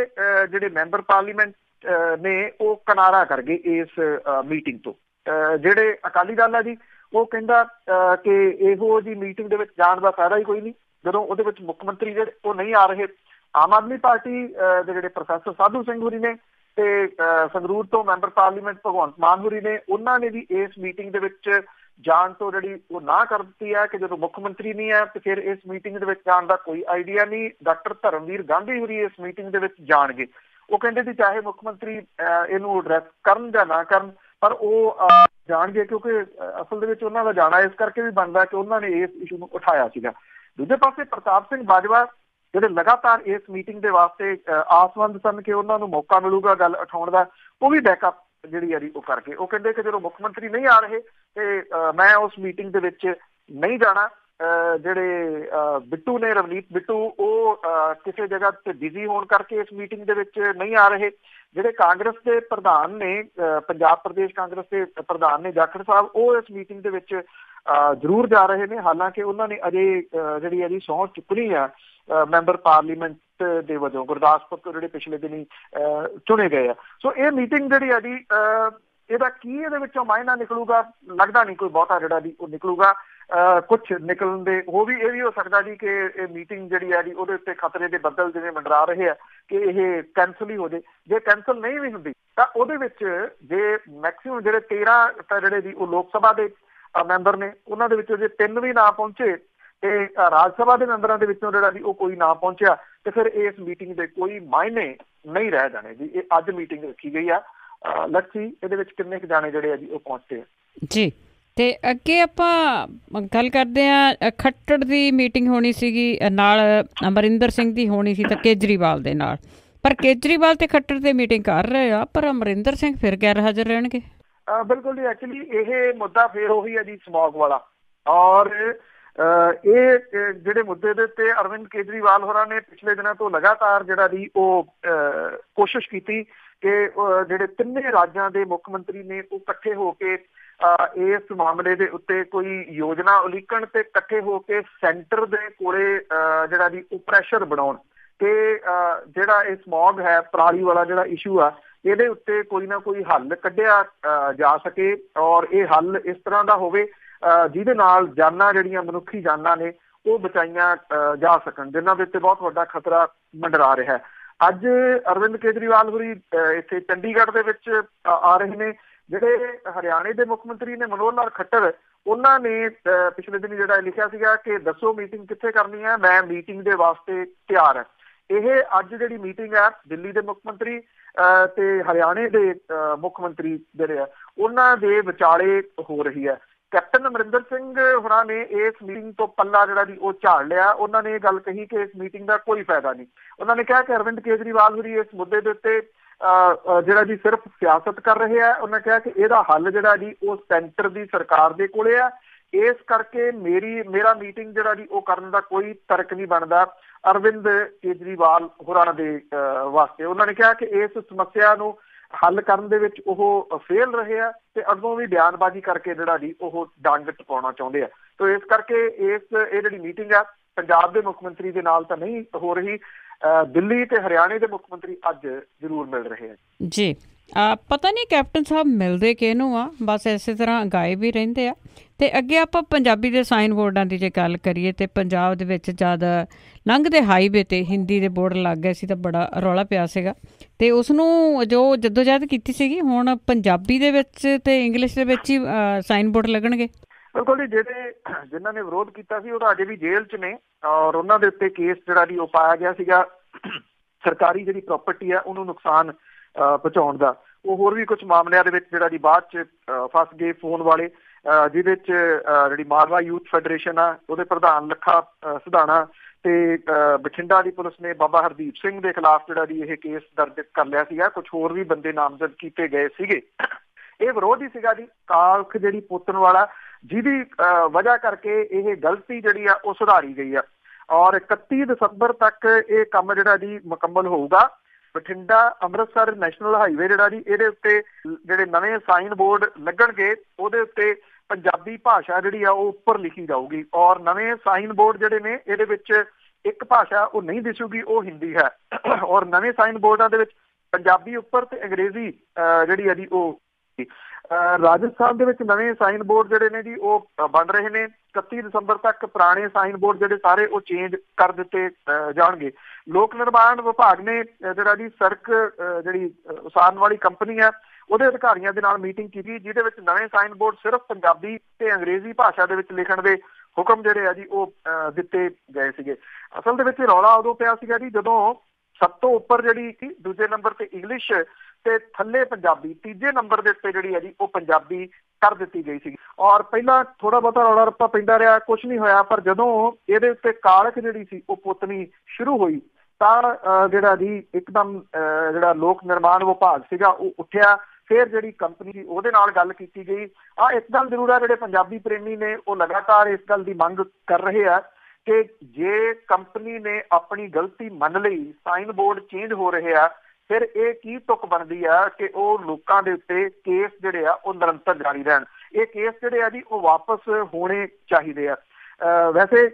ਜਿਹੜੇ ਮੈਂਬਰ ਪਾਰਲੀਮੈਂਟ ਨੇ ਉਹ ਕਿਨਾਰਾ ਕਰ ਗਏ ਇਸ ਮੀਟਿੰਗ ਤੋਂ। ਜਿਹੜੇ ਅਕਾਲੀ ਦਲ ਹੈ ਜੀ ਉਹ ਕਹਿੰਦਾ ਕਿ ਇਹੋ ਜਿਹੀ ਮੀਟਿੰਗ ਦੇ ਵਿੱਚ ਜਾਣ ਦਾ ਫਾਇਦਾ ਹੀ ਕੋਈ ਨਹੀਂ, ਜਦੋਂ ਉਹਦੇ ਵਿੱਚ ਮੁੱਖ ਮੰਤਰੀ ਜਿਹੜੇ ਉਹ ਨਹੀਂ ਆ ਰਹੇ। ਆਮ ਆਦਮੀ ਪਾਰਟੀ ਦੇ ਜਿਹੜੇ ਪ੍ਰੋਫੈਸਰ ਸਾਧੂ ਸਿੰਘ ਹੋਰੀ ਨੇ ਤੇ ਸੰਗਰੂਰ ਤੋਂ ਮੈਂਬਰ ਪਾਰਲੀਮੈਂਟ ਭਗਵੰਤ ਮਾਨ ਹੋਰੀ ਨੇ, ਉਹਨਾਂ ਨੇ ਵੀ ਇਸ ਮੀਟਿੰਗ ਦੇ ਵਿੱਚ ਜਾਣ ਤੋਂ ਜਿਹੜੀ ਉਹ ਨਾ ਕਰ ਦਿੱਤੀ ਹੈ ਕਿ ਜਦੋਂ ਮੁੱਖ ਮੰਤਰੀ ਨਹੀਂ ਹੈ ਤੇ ਫਿਰ ਇਸ ਮੀਟਿੰਗ ਦੇ ਵਿੱਚ ਜਾਣ ਦਾ ਕੋਈ ਆਈਡੀਆ ਨਹੀਂ। ਡਾਕਟਰ ਧਰਮਵੀਰ ਗਾਂਧੀ ਹੋਰੀ ਇਸ ਮੀਟਿੰਗ ਦੇ ਵਿੱਚ ਜਾਣਗੇ। ਉਹ ਕਹਿੰਦੇ ਸੀ ਚਾਹੇ ਮੁੱਖ ਮੰਤਰੀ ਇਹਨੂੰ ਐਡਰੈਸ ਕਰਨ ਜਾਂ ਨਾ ਕਰਨ, ਪਰ ਉਹ ਜਾਣਗੇ ਕਿਉਂਕਿ ਅਸਲ ਦੇ ਵਿੱਚ ਉਹਨਾਂ ਦਾ ਜਾਣਾ ਇਸ ਕਰਕੇ ਵੀ ਬਣਦਾ ਕਿ ਉਹਨਾਂ ਨੇ ਇਸ ਇਸ਼ੂ ਨੂੰ ਉਠਾਇਆ ਸੀਗਾ। ਦੂਜੇ ਪਾਸੇ ਪ੍ਰਤਾਪ ਸਿੰਘ ਬਾਜਵਾ ਜਿਹੜੇ ਲਗਾਤਾਰ ਇਸ ਮੀਟਿੰਗ ਦੇ ਵਾਸਤੇ ਆਸਵੰਦ ਸਨ ਕਿ ਉਹਨਾਂ ਨੂੰ ਮੌਕਾ ਮਿਲੂਗਾ ਗੱਲ ਉਠਾਉਣ ਦਾ, ਉਹ ਵੀ ਬੈਕਅਪ ਜਿਹੜੀ ਆ ਉਹ ਕਰਕੇ ਉਹ ਕਹਿੰਦੇ ਕਿ ਜਦੋਂ ਮੁੱਖ ਮੰਤਰੀ ਨਹੀਂ ਆ ਰਹੇ ਤੇ ਮੈਂ ਉਸ ਮੀਟਿੰਗ ਦੇ ਵਿੱਚ ਨਹੀਂ ਜਾਣਾ। ਜਿਹੜੇ ਬਿੱਟੂ ਨੇ, ਰਵਨੀਤ ਬਿੱਟੂ, ਉਹ ਕਿਸੇ ਜਗ੍ਹਾ ਤੇ ਬਿਜ਼ੀ ਹੋਣ ਕਰਕੇ ਇਸ ਮੀਟਿੰਗ ਦੇ ਵਿੱਚ ਨਹੀਂ ਆ ਰਹੇ। ਜਿਹੜੇ ਕਾਂਗਰਸ ਦੇ ਪ੍ਰਧਾਨ ਨੇ, ਪੰਜਾਬ ਪ੍ਰਦੇਸ਼ ਕਾਂਗਰਸ ਦੇ ਪ੍ਰਧਾਨ ਨੇ ਜਾਖੜ ਸਾਹਿਬ, ਉਹ ਇਸ ਮੀਟਿੰਗ ਦੇ ਵਿੱਚ ਜ਼ਰੂਰ ਜਾ ਰਹੇ ਨੇ, ਹਾਲਾਂਕਿ ਉਹਨਾਂ ਨੇ ਅਜੇ ਜਿਹੜੀ ਇਹਦੀ ਸਹੁੰ ਚੁੱਕਣੀ ਆ ਮੈਂਬਰ ਪਾਰਲੀਮੈਂਟ ਦੇ ਵਜੋਂ ਗੁਰਦਾਸਪੁਰ ਤੋਂ ਜਿਹੜੇ ਪਿਛਲੇ ਦਿਨੀ ਚੁਣੇ ਗਏ ਆ। ਸੋ ਇਹ ਮੀਟਿੰਗ ਜਿਹੜੀ ਆ ਜੀ ਇਹਦਾ ਕੀ ਇਹਦੇ ਵਿੱਚੋਂ ਮਾਇਨਾ ਨਿਕਲੂਗਾ, ਲੱਗਦਾ ਨਹੀਂ ਕੋਈ ਬਹੁਤਾ ਜਿਹੜਾ ਜੀ ਉਹ ਨਿਕਲੂਗਾ। ਕੁਛ ਨਿਕਲਣ ਦੇ ਇਹ ਵੀ ਹੋ ਸਕਦਾ ਜੀ ਕਿ ਇਹ ਮੀਟਿੰਗ ਜਿਹੜੀ ਹੈ ਜੀ ਉਹਦੇ ਉੱਤੇ ਖਤਰੇ ਦੇ ਬੱਦਲ ਜਿਵੇਂ ਮੰਡਰਾ ਰਹੇ ਆ ਕਿ ਇਹ ਕੈਂਸਲ ਹੀ ਹੋ ਜਾਏ। ਜੇ ਕੈਂਸਲ ਨਹੀਂ ਵੀ ਹੁੰਦੀ ਤਾਂ ਉਹਦੇ ਵਿੱਚ ਜੇ ਮੈਕਸਿਮਮ ਜਿਹੜੇ 13 ਤਾਂ ਜਿਹੜੇ ਜੀ ਉਹ ਲੋਕ ਸਭਾ ਦੇ ਮੈਂਬਰ ਨੇ, ਉਹਨਾਂ ਦੇ ਵਿੱਚੋਂ ਜੇ 3 ਵੀ ਨਾ ਪਹੁੰਚੇ ਤੇ ਰਾਜ ਸਭਾ ਦੇ ਮੈਂਬਰਾਂ ਦੇ ਵਿੱਚੋਂ ਜਿਹੜਾ ਜੀ ਉਹ ਕੋਈ ਨਾ ਪਹੁੰਚਿਆ ਤੇ ਫਿਰ ਇਸ ਮੀਟਿੰਗ ਦੇ ਕੋਈ ਮਾਇਨੇ ਨਹੀਂ ਰਹਿ ਜਾਣੇ ਜੀ। ਇਹ ਅੱਜ ਮੀਟਿੰਗ ਰੱਖੀ ਗਈ ਆ, ਲੱਕੀ ਇਹਦੇ ਵਿੱਚ ਕਿੰਨੇ ਕੁ ਜਾਣੇ ਜਿਹੜੇ ਆ ਜੀ ਉਹ ਪਹੁੰਚਦੇ ਆ ਜੀ। ਤੇ ਅੱਗੇ ਆਪਾਂ ਗੱਲ ਕਰਦੇ ਹਾਂ, ਖੱਟੜ ਦੀ ਮੀਟਿੰਗ ਹੋਣੀ ਸੀਗੀ ਨਾਲ, ਅਮਰਿੰਦਰ ਸਿੰਘ ਦੀ ਹੋਣੀ ਸੀ ਤਾਂ ਕੇਜਰੀਵਾਲ ਦੇ ਨਾਲ, ਪਰ ਕੇਜਰੀਵਾਲ ਤੇ ਖੱਟੜ ਤੇ ਮੀਟਿੰਗ ਕਰ ਰਹੇ ਆ ਪਰ ਅਮਰਿੰਦਰ ਸਿੰਘ ਫਿਰ ਗੈਰ ਹਾਜ਼ਰ ਰਹਿਣਗੇ। ਬਿਲਕੁਲ ਜੀ, ਐਕਚੁਅਲੀ ਇਹ ਮੁੱਦਾ ਫਿਰ ਉਹੀ ਹੈ ਜੀ ਸਮੌਗ ਵਾਲਾ, ਔਰ ਇਹ ਜਿਹੜੇ ਮੁੱਦੇ ਦੇ ਉੱਤੇ ਅਰਵਿੰਦ ਕੇਜਰੀਵਾਲ ਹੋਰਾਂ ਨੇ ਪਿਛਲੇ ਦਿਨਾਂ ਤੋਂ ਲਗਾਤਾਰ ਜਿਹੜਾ ਜੀ ਉਹ ਕੋਸ਼ਿਸ਼ ਕੀਤੀ ਕਿ ਜਿਹੜੇ ਤਿੰਨੇ ਰਾਜਾਂ ਦੇ ਮੁੱਖ ਮੰਤਰੀ ਨੇ ਉਹ ਇਕੱਠੇ ਹੋ ਕੇ ਇਸ ਮਾਮਲੇ ਦੇ ਉੱਤੇ ਕੋਈ ਯੋਜਨਾ ਉਲੀਕਣ ਤੇ ਇਕੱਠੇ ਹੋ ਕੇ ਸੈਂਟਰ ਦੇ ਕੋਲੇ ਜਿਹੜਾ ਜੀ ਉਹ ਪ੍ਰੈਸ਼ਰ ਬਣਾਉਣ ਤੇ ਜਿਹੜਾ ਇਹ ਸਮੌਗ ਹੈ, ਪਰਾਲੀ ਵਾਲਾ ਜਿਹੜਾ ਇਸ਼ੂ ਆ, ਇਹਦੇ ਉੱਤੇ ਕੋਈ ਨਾ ਕੋਈ ਹੱਲ ਕੱਢਿਆ ਜਾ ਸਕੇ ਔਰ ਇਹ ਹੱਲ ਇਸ ਤਰ੍ਹਾਂ ਦਾ ਹੋਵੇ ਜਿਹਦੇ ਨਾਲ ਜਾਨਾਂ ਜਿਹੜੀਆਂ ਮਨੁੱਖੀ ਜਾਨਾਂ ਨੇ ਉਹ ਬਚਾਈਆਂ ਜਾ ਸਕਣ, ਜਿਨ੍ਹਾਂ ਦੇ ਉੱਤੇ ਬਹੁਤ ਵੱਡਾ ਖਤਰਾ ਮੰਡਰਾ ਰਿਹਾ ਹੈ। ਅੱਜ ਅਰਵਿੰਦ ਕੇਜਰੀਵਾਲ ਹੋਰੀ ਇੱਥੇ ਚੰਡੀਗੜ੍ਹ ਦੇ ਵਿੱਚ ਆ ਰਹੇ ਨੇ। ਜਿਹੜੇ ਹਰਿਆਣੇ ਦੇ ਮੁੱਖ ਮੰਤਰੀ ਨੇ ਮਨੋਹਰ ਲਾਲ ਖੱਟਰ, ਉਹਨਾਂ ਨੇ ਪਿਛਲੇ ਦਿਨ ਜਿਹੜਾ ਲਿਖਿਆ ਸੀਗਾ ਕਿ ਦੱਸੋ ਮੀਟਿੰਗ ਕਿੱਥੇ ਕਰਨੀ ਹੈ, ਮੈਂ ਮੀਟਿੰਗ ਦੇ ਵਾਸਤੇ ਤਿਆਰ ਹਾਂ। ਇਹ ਅੱਜ ਜਿਹੜੀ ਮੀਟਿੰਗ ਹੈ ਦਿੱਲੀ ਦੇ ਮੁੱਖ ਮੰਤਰੀ ਤੇ ਹਰਿਆਣੇ ਦੇ ਮੁੱਖ ਮੰਤਰੀ ਜਿਹੜੇ ਆ ਉਹਨਾਂ ਦੇ ਵਿਚਾਲੇ ਹੋ ਰਹੀ ਹੈ। ਕੈਪਟਨ ਅਮਰਿੰਦਰ ਸਿੰਘ ਹੋਰਾਂ ਨੇ ਇਸ ਮੀਟਿੰਗ ਤੋਂ ਪੱਲਾ ਜਿਹੜਾ ਜੀ ਉਹ ਝਾੜ ਲਿਆ। ਉਹਨਾਂ ਨੇ ਇਹ ਗੱਲ ਕਹੀ ਕਿ ਇਸ ਮੀਟਿੰਗ ਦਾ ਕੋਈ ਫਾਇਦਾ ਨਹੀਂ। ਉਹਨਾਂ ਨੇ ਕਿਹਾ ਕਿ ਅਰਵਿੰਦ ਕੇਜਰੀਵਾਲ ਹੋਰੀ ਇਸ ਮੁੱਦੇ ਦੇ ਉੱਤੇ ਜਿਹੜਾ ਜੀ ਸਿਰਫ ਸਿਆਸਤ ਕਰ ਰਹੇ ਆ। ਉਹਨਾਂ ਕਿਹਾ ਕਿ ਇਹਦਾ ਹੱਲ ਜਿਹੜਾ ਜੀ ਉਹ ਸੈਂਟਰ ਦੀ ਸਰਕਾਰ ਦੇ ਕੋਲੇ ਆ, ਇਸ ਕਰਕੇ ਮੇਰਾ ਮੀਟਿੰਗ ਜਿਹੜਾ ਜੀ ਉਹ ਕਰਨ ਦਾ ਕੋਈ ਤਰਕ ਨਹੀਂ ਬਣਦਾ ਅਰਵਿੰਦ ਕੇਜਰੀਵਾਲ ਹੋਰਾਂ ਦੇ ਵਾਸਤੇ। ਉਹਨਾਂ ਨੇ ਕਿਹਾ ਕਿ ਇਸ ਸਮੱਸਿਆ ਨੂੰ ਹੱਲ ਕਰਨ ਦੇ ਵਿੱਚ ਉਹ ਫੇਲ ਰਹੇ ਆ ਤੇ ਅੱਗੋਂ ਵੀ ਬਿਆਨਬਾਜ਼ੀ ਕਰਕੇ ਜਿਹੜਾ ਜੀ ਉਹ ਡੰਗ ਟਪਾਉਣਾ ਚਾਹੁੰਦੇ ਆ। ਤੋ ਇਸ ਕਰਕੇ ਇਹ ਜਿਹੜੀ ਮੀਟਿੰਗ ਆ ਪੰਜਾਬ ਦੇ ਮੁੱਖ ਮੰਤਰੀ ਦੇ ਨਾਲ ਤਾਂ ਨਹੀਂ ਹੋ ਰਹੀ, ਦਿੱਲੀ ਤੇ ਹਰਿਆਣੇ ਦੇ ਮੁੱਖ ਮੰਤਰੀ ਅੱਜ ਜ਼ਰੂਰ ਮਿਲ ਰਹੇ ਆ ਜੀ। ਪਤਾ ਨਹੀਂ ਕੈਪਟਨ ਸਾਹਿਬ ਮਿਲਦੇ ਕਿਹਨੂੰ ਆ, ਬਸ ਇਸੇ ਤਰ੍ਹਾਂ ਗਾਇਬ ਹੀ ਰਹਿੰਦੇ ਆ। ਤੇ ਅੱਗੇ ਆਪਾਂ ਪੰਜਾਬੀ ਦੇ ਸਾਈਨ ਬੋਰਡਾਂ ਦੀ ਜੇ ਗੱਲ ਕਰੀਏ ਤੇ ਪੰਜਾਬ ਦੇ ਵਿੱਚ ਜਦ ਲੰਘਦੇ ਹਾਈਵੇ ਤੇ ਹਿੰਦੀ ਦੇ ਬੋਰਡ ਲੱਗ ਗਏ ਸੀ ਤਾਂ ਬੜਾ ਰੌਲਾ ਪਿਆ ਸੀਗਾ ਤੇ ਉਸਨੂੰ ਜੋ ਜੱਦੋਜਹਿਦ ਕੀਤੀ ਸੀਗੀ ਹੁਣ ਪੰਜਾਬੀ ਦੇ ਵਿੱਚ ਤੇ ਇੰਗਲਿਸ਼ ਦੇ ਵਿੱਚ ਹੀ ਸਾਈਨ ਬੋਰਡ ਲੱਗਣਗੇ। ਬਿਲਕੁਲ ਜੀ, ਜਿਨ੍ਹਾਂ ਨੇ ਵਿਰੋਧ ਕੀਤਾ ਸੀ ਉਹ ਤਾਂ ਅਜੇ ਵੀ ਜੇਲ੍ਹ 'ਚ ਨੇ ਔਰ ਉਹਨਾਂ ਦੇ ਉੱਤੇ ਕੇਸ ਜਿਹੜਾ ਜੀ ਉਹ ਪਾਇਆ ਗਿਆ ਸੀਗਾ ਸਰਕਾਰੀ ਜਿਹੜੀ ਪ੍ਰਾਪਰਟੀ ਆ ਉਹਨੂੰ ਨੁਕਸਾਨ ਪਹੁੰਚਾਉਣ ਦਾ। ਉਹ ਹੋਰ ਵੀ ਕੁਝ ਮਾਮਲਿਆਂ ਦੇ ਵਿੱਚ ਜਿਹੜਾ ਜੀ ਬਾਅਦ 'ਚ ਫਸ ਗਏ ਫੋਨ ਵਾਲੇ, ਜਿਹਦੇ 'ਚ ਜਿਹੜੀ ਮਾਲਵਾ ਯੂਥ ਫੈਡਰੇਸ਼ਨ ਆ ਉਹਦੇ ਪ੍ਰਧਾਨ ਲੱਖਾ ਸਿਧਾਣਾ ਤੇ ਬਠਿੰਡਾ ਦੀ ਪੁਲਿਸ ਨੇ ਬਾਬਾ ਹਰਦੀਪ ਸਿੰਘ ਦੇ ਖਿਲਾਫ ਜਿਹੜਾ ਜੀ ਇਹ ਕੇਸ ਦਰਜ ਕਰ ਲਿਆ ਸੀਗਾ। ਕੁਝ ਹੋਰ ਵੀ ਬੰਦੇ ਨਾਮਜ਼ਦ ਕੀਤੇ ਗਏ ਸੀਗੇ। ਇਹ ਵਿਰੋਧ ਹੀ ਸੀਗਾ ਜੀ ਕਾਲਖ ਜਿਹੜੀ ਪੋਤਨ ਵਾਲਾ, ਜਿਹਦੀ ਵਜ੍ਹਾ ਕਰਕੇ ਇਹ ਗਲਤੀ ਜਿਹੜੀ ਆ ਉਹ ਸੁਧਾਰੀ ਗਈ ਆ ਔਰ 31 ਦਸੰਬਰ ਤੱਕ ਇਹ ਕੰਮ ਜਿਹੜਾ ਜੀ ਮੁਕੰਮਲ ਹੋਊਗਾ। ਬਠਿੰਡਾ ਅੰਮ੍ਰਿਤਸਰ ਨੈਸ਼ਨਲ ਹਾਈਵੇ ਜਿਹੜਾ ਜੀ ਇਹਦੇ ਉੱਤੇ ਜਿਹੜੇ ਨਵੇਂ ਸਾਈਨ ਬੋਰਡ ਲੱਗਣਗੇ ਉਹਦੇ ਉੱਤੇ ਪੰਜਾਬੀ ਭਾਸ਼ਾ ਜਿਹੜੀ ਆ ਉਹ ਉੱਪਰ ਲਿਖੀ ਜਾਊਗੀ ਔਰ ਨਵੇਂ ਸਾਈਨ ਬੋਰਡ ਜਿਹੜੇ ਨੇ ਇਹਦੇ ਵਿੱਚ ਇੱਕ ਭਾਸ਼ਾ ਉਹ ਨਹੀਂ ਦਿਸੂਗੀ, ਉਹ ਹਿੰਦੀ ਹੈ ਔਰ ਨਵੇਂ ਸਾਈਨ ਬੋਰਡਾਂ ਦੇ ਵਿੱਚ ਪੰਜਾਬੀ ਉੱਪਰ ਤੇ ਅੰਗਰੇਜ਼ੀ ਜਿਹੜੀ ਹੈ ਜੀ ਉਹ। ਰਾਜਸਥਾਨ ਦੇ ਵਿੱਚ ਨਵੇਂ ਸਾਈਨ ਬੋਰਡ ਜਿਹੜੇ ਨੇ ਜੀ ਉਹ ਬਣ ਰਹੇ ਨੇ। 31 ਦਸੰਬਰ ਤੱਕ ਪੁਰਾਣੇ ਸਾਈਨ ਬੋਰਡ ਜਿਹੜੇ ਸਾਰੇ ਉਹ ਚੇਂਜ ਕਰ ਦਿੱਤੇ ਜਾਣਗੇ। ਲੋਕ ਨਿਰਮਾਣ ਵਿਭਾਗ ਨੇ ਜਿਹੜਾ ਜੀ ਸੜਕ ਜਿਹੜੀ ਉਸਾਰਨ ਵਾਲੀ ਕੰਪਨੀ ਹੈ ਉਹਦੇ ਅਧਿਕਾਰੀਆਂ ਦੇ ਨਾਲ ਮੀਟਿੰਗ ਕੀਤੀ, ਜਿਹਦੇ ਵਿੱਚ ਨਵੇਂ ਸਾਈਨ ਬੋਰਡ ਸਿਰਫ ਪੰਜਾਬੀ ਤੇ ਅੰਗਰੇਜ਼ੀ ਭਾਸ਼ਾ ਦੇ ਵਿੱਚ ਲਿਖਣ ਦੇ ਹੁਕਮ ਜਿਹੜੇ ਆ ਜੀ ਉਹ ਦਿੱਤੇ ਗਏ ਸੀਗੇ। ਅਸਲ ਦੇ ਵਿੱਚ ਰੌਲਾ ਉਦੋਂ ਪਿਆ ਸੀਗਾ ਜੀ ਜਦੋਂ ਸਭ ਤੋਂ ਉੱਪਰ ਜਿਹੜੀ ਦੂਜੇ ਨੰਬਰ ਤੇ ਇੰਗਲਿਸ਼ ਤੇ ਥੱਲੇ ਪੰਜਾਬੀ, ਤੀਜੇ ਨੰਬਰ ਦੇ ਉੱਤੇ ਜਿਹੜੀ ਹੈ ਜੀ ਉਹ ਪੰਜਾਬੀ ਕਰ ਦਿੱਤੀ ਗਈ ਸੀ ਔਰ ਪਹਿਲਾਂ ਥੋੜਾ ਬਹੁਤਾ ਰੌਲਾ ਰੱਪਾ ਪੈਂਦਾ ਰਿਹਾ, ਕੁਛ ਨਹੀਂ ਹੋਇਆ। ਪਰ ਜਦੋਂ ਇਹਦੇ ਉੱਤੇ ਕਾਲਖ ਜਿਹੜੀ ਸੀ ਉਹ ਪੁੱਤਣੀ ਸ਼ੁਰੂ ਹੋਈ ਤਾਂ ਜਿਹੜਾ ਜੀ ਇੱਕਦਮ ਜਿਹੜਾ ਲੋਕ ਨਿਰਮਾਣ ਵਿਭਾਗ ਸੀਗਾ ਉਹ ਉੱਠਿਆ। ਫਿਰ ਜਿਹੜੀ ਕੰਪਨੀ ਸੀ ਉਹਦੇ ਨਾਲ ਗੱਲ ਕੀਤੀ ਗਈ। ਇੱਕ ਗੱਲ ਜ਼ਰੂਰ ਹੈ, ਜਿਹੜੇ ਪੰਜਾਬੀ ਪ੍ਰੇਮੀ ਨੇ ਉਹ ਲਗਾਤਾਰ ਇਸ ਗੱਲ ਦੀ ਮੰਗ ਕਰ ਰਹੇ ਆ ਕਿ ਜੇ ਕੰਪਨੀ ਨੇ ਆਪਣੀ ਗਲਤੀ ਮੰਨ ਲਈ, ਸਾਈਨ ਬੋਰਡ ਚੇਂਜ ਹੋ ਰਹੇ ਆ, ਫਿਰ ਇਹ ਕੀ ਤੁਕ ਬਣਦੀ ਆ ਕਿ ਉਹ ਲੋਕਾਂ ਦੇ ਉੱਤੇ ਕੇਸ ਜਿਹੜੇ ਆ ਉਹ ਨਿਰੰਤਰ ਜਾਰੀ ਰਹਿਣ। ਇਹ ਕੇਸ ਜਿਹੜੇ ਆ ਜੀ ਉਹ ਵਾਪਸ ਹੋਣੇ ਚਾਹੀਦੇ ਆ। ਵੈਸੇ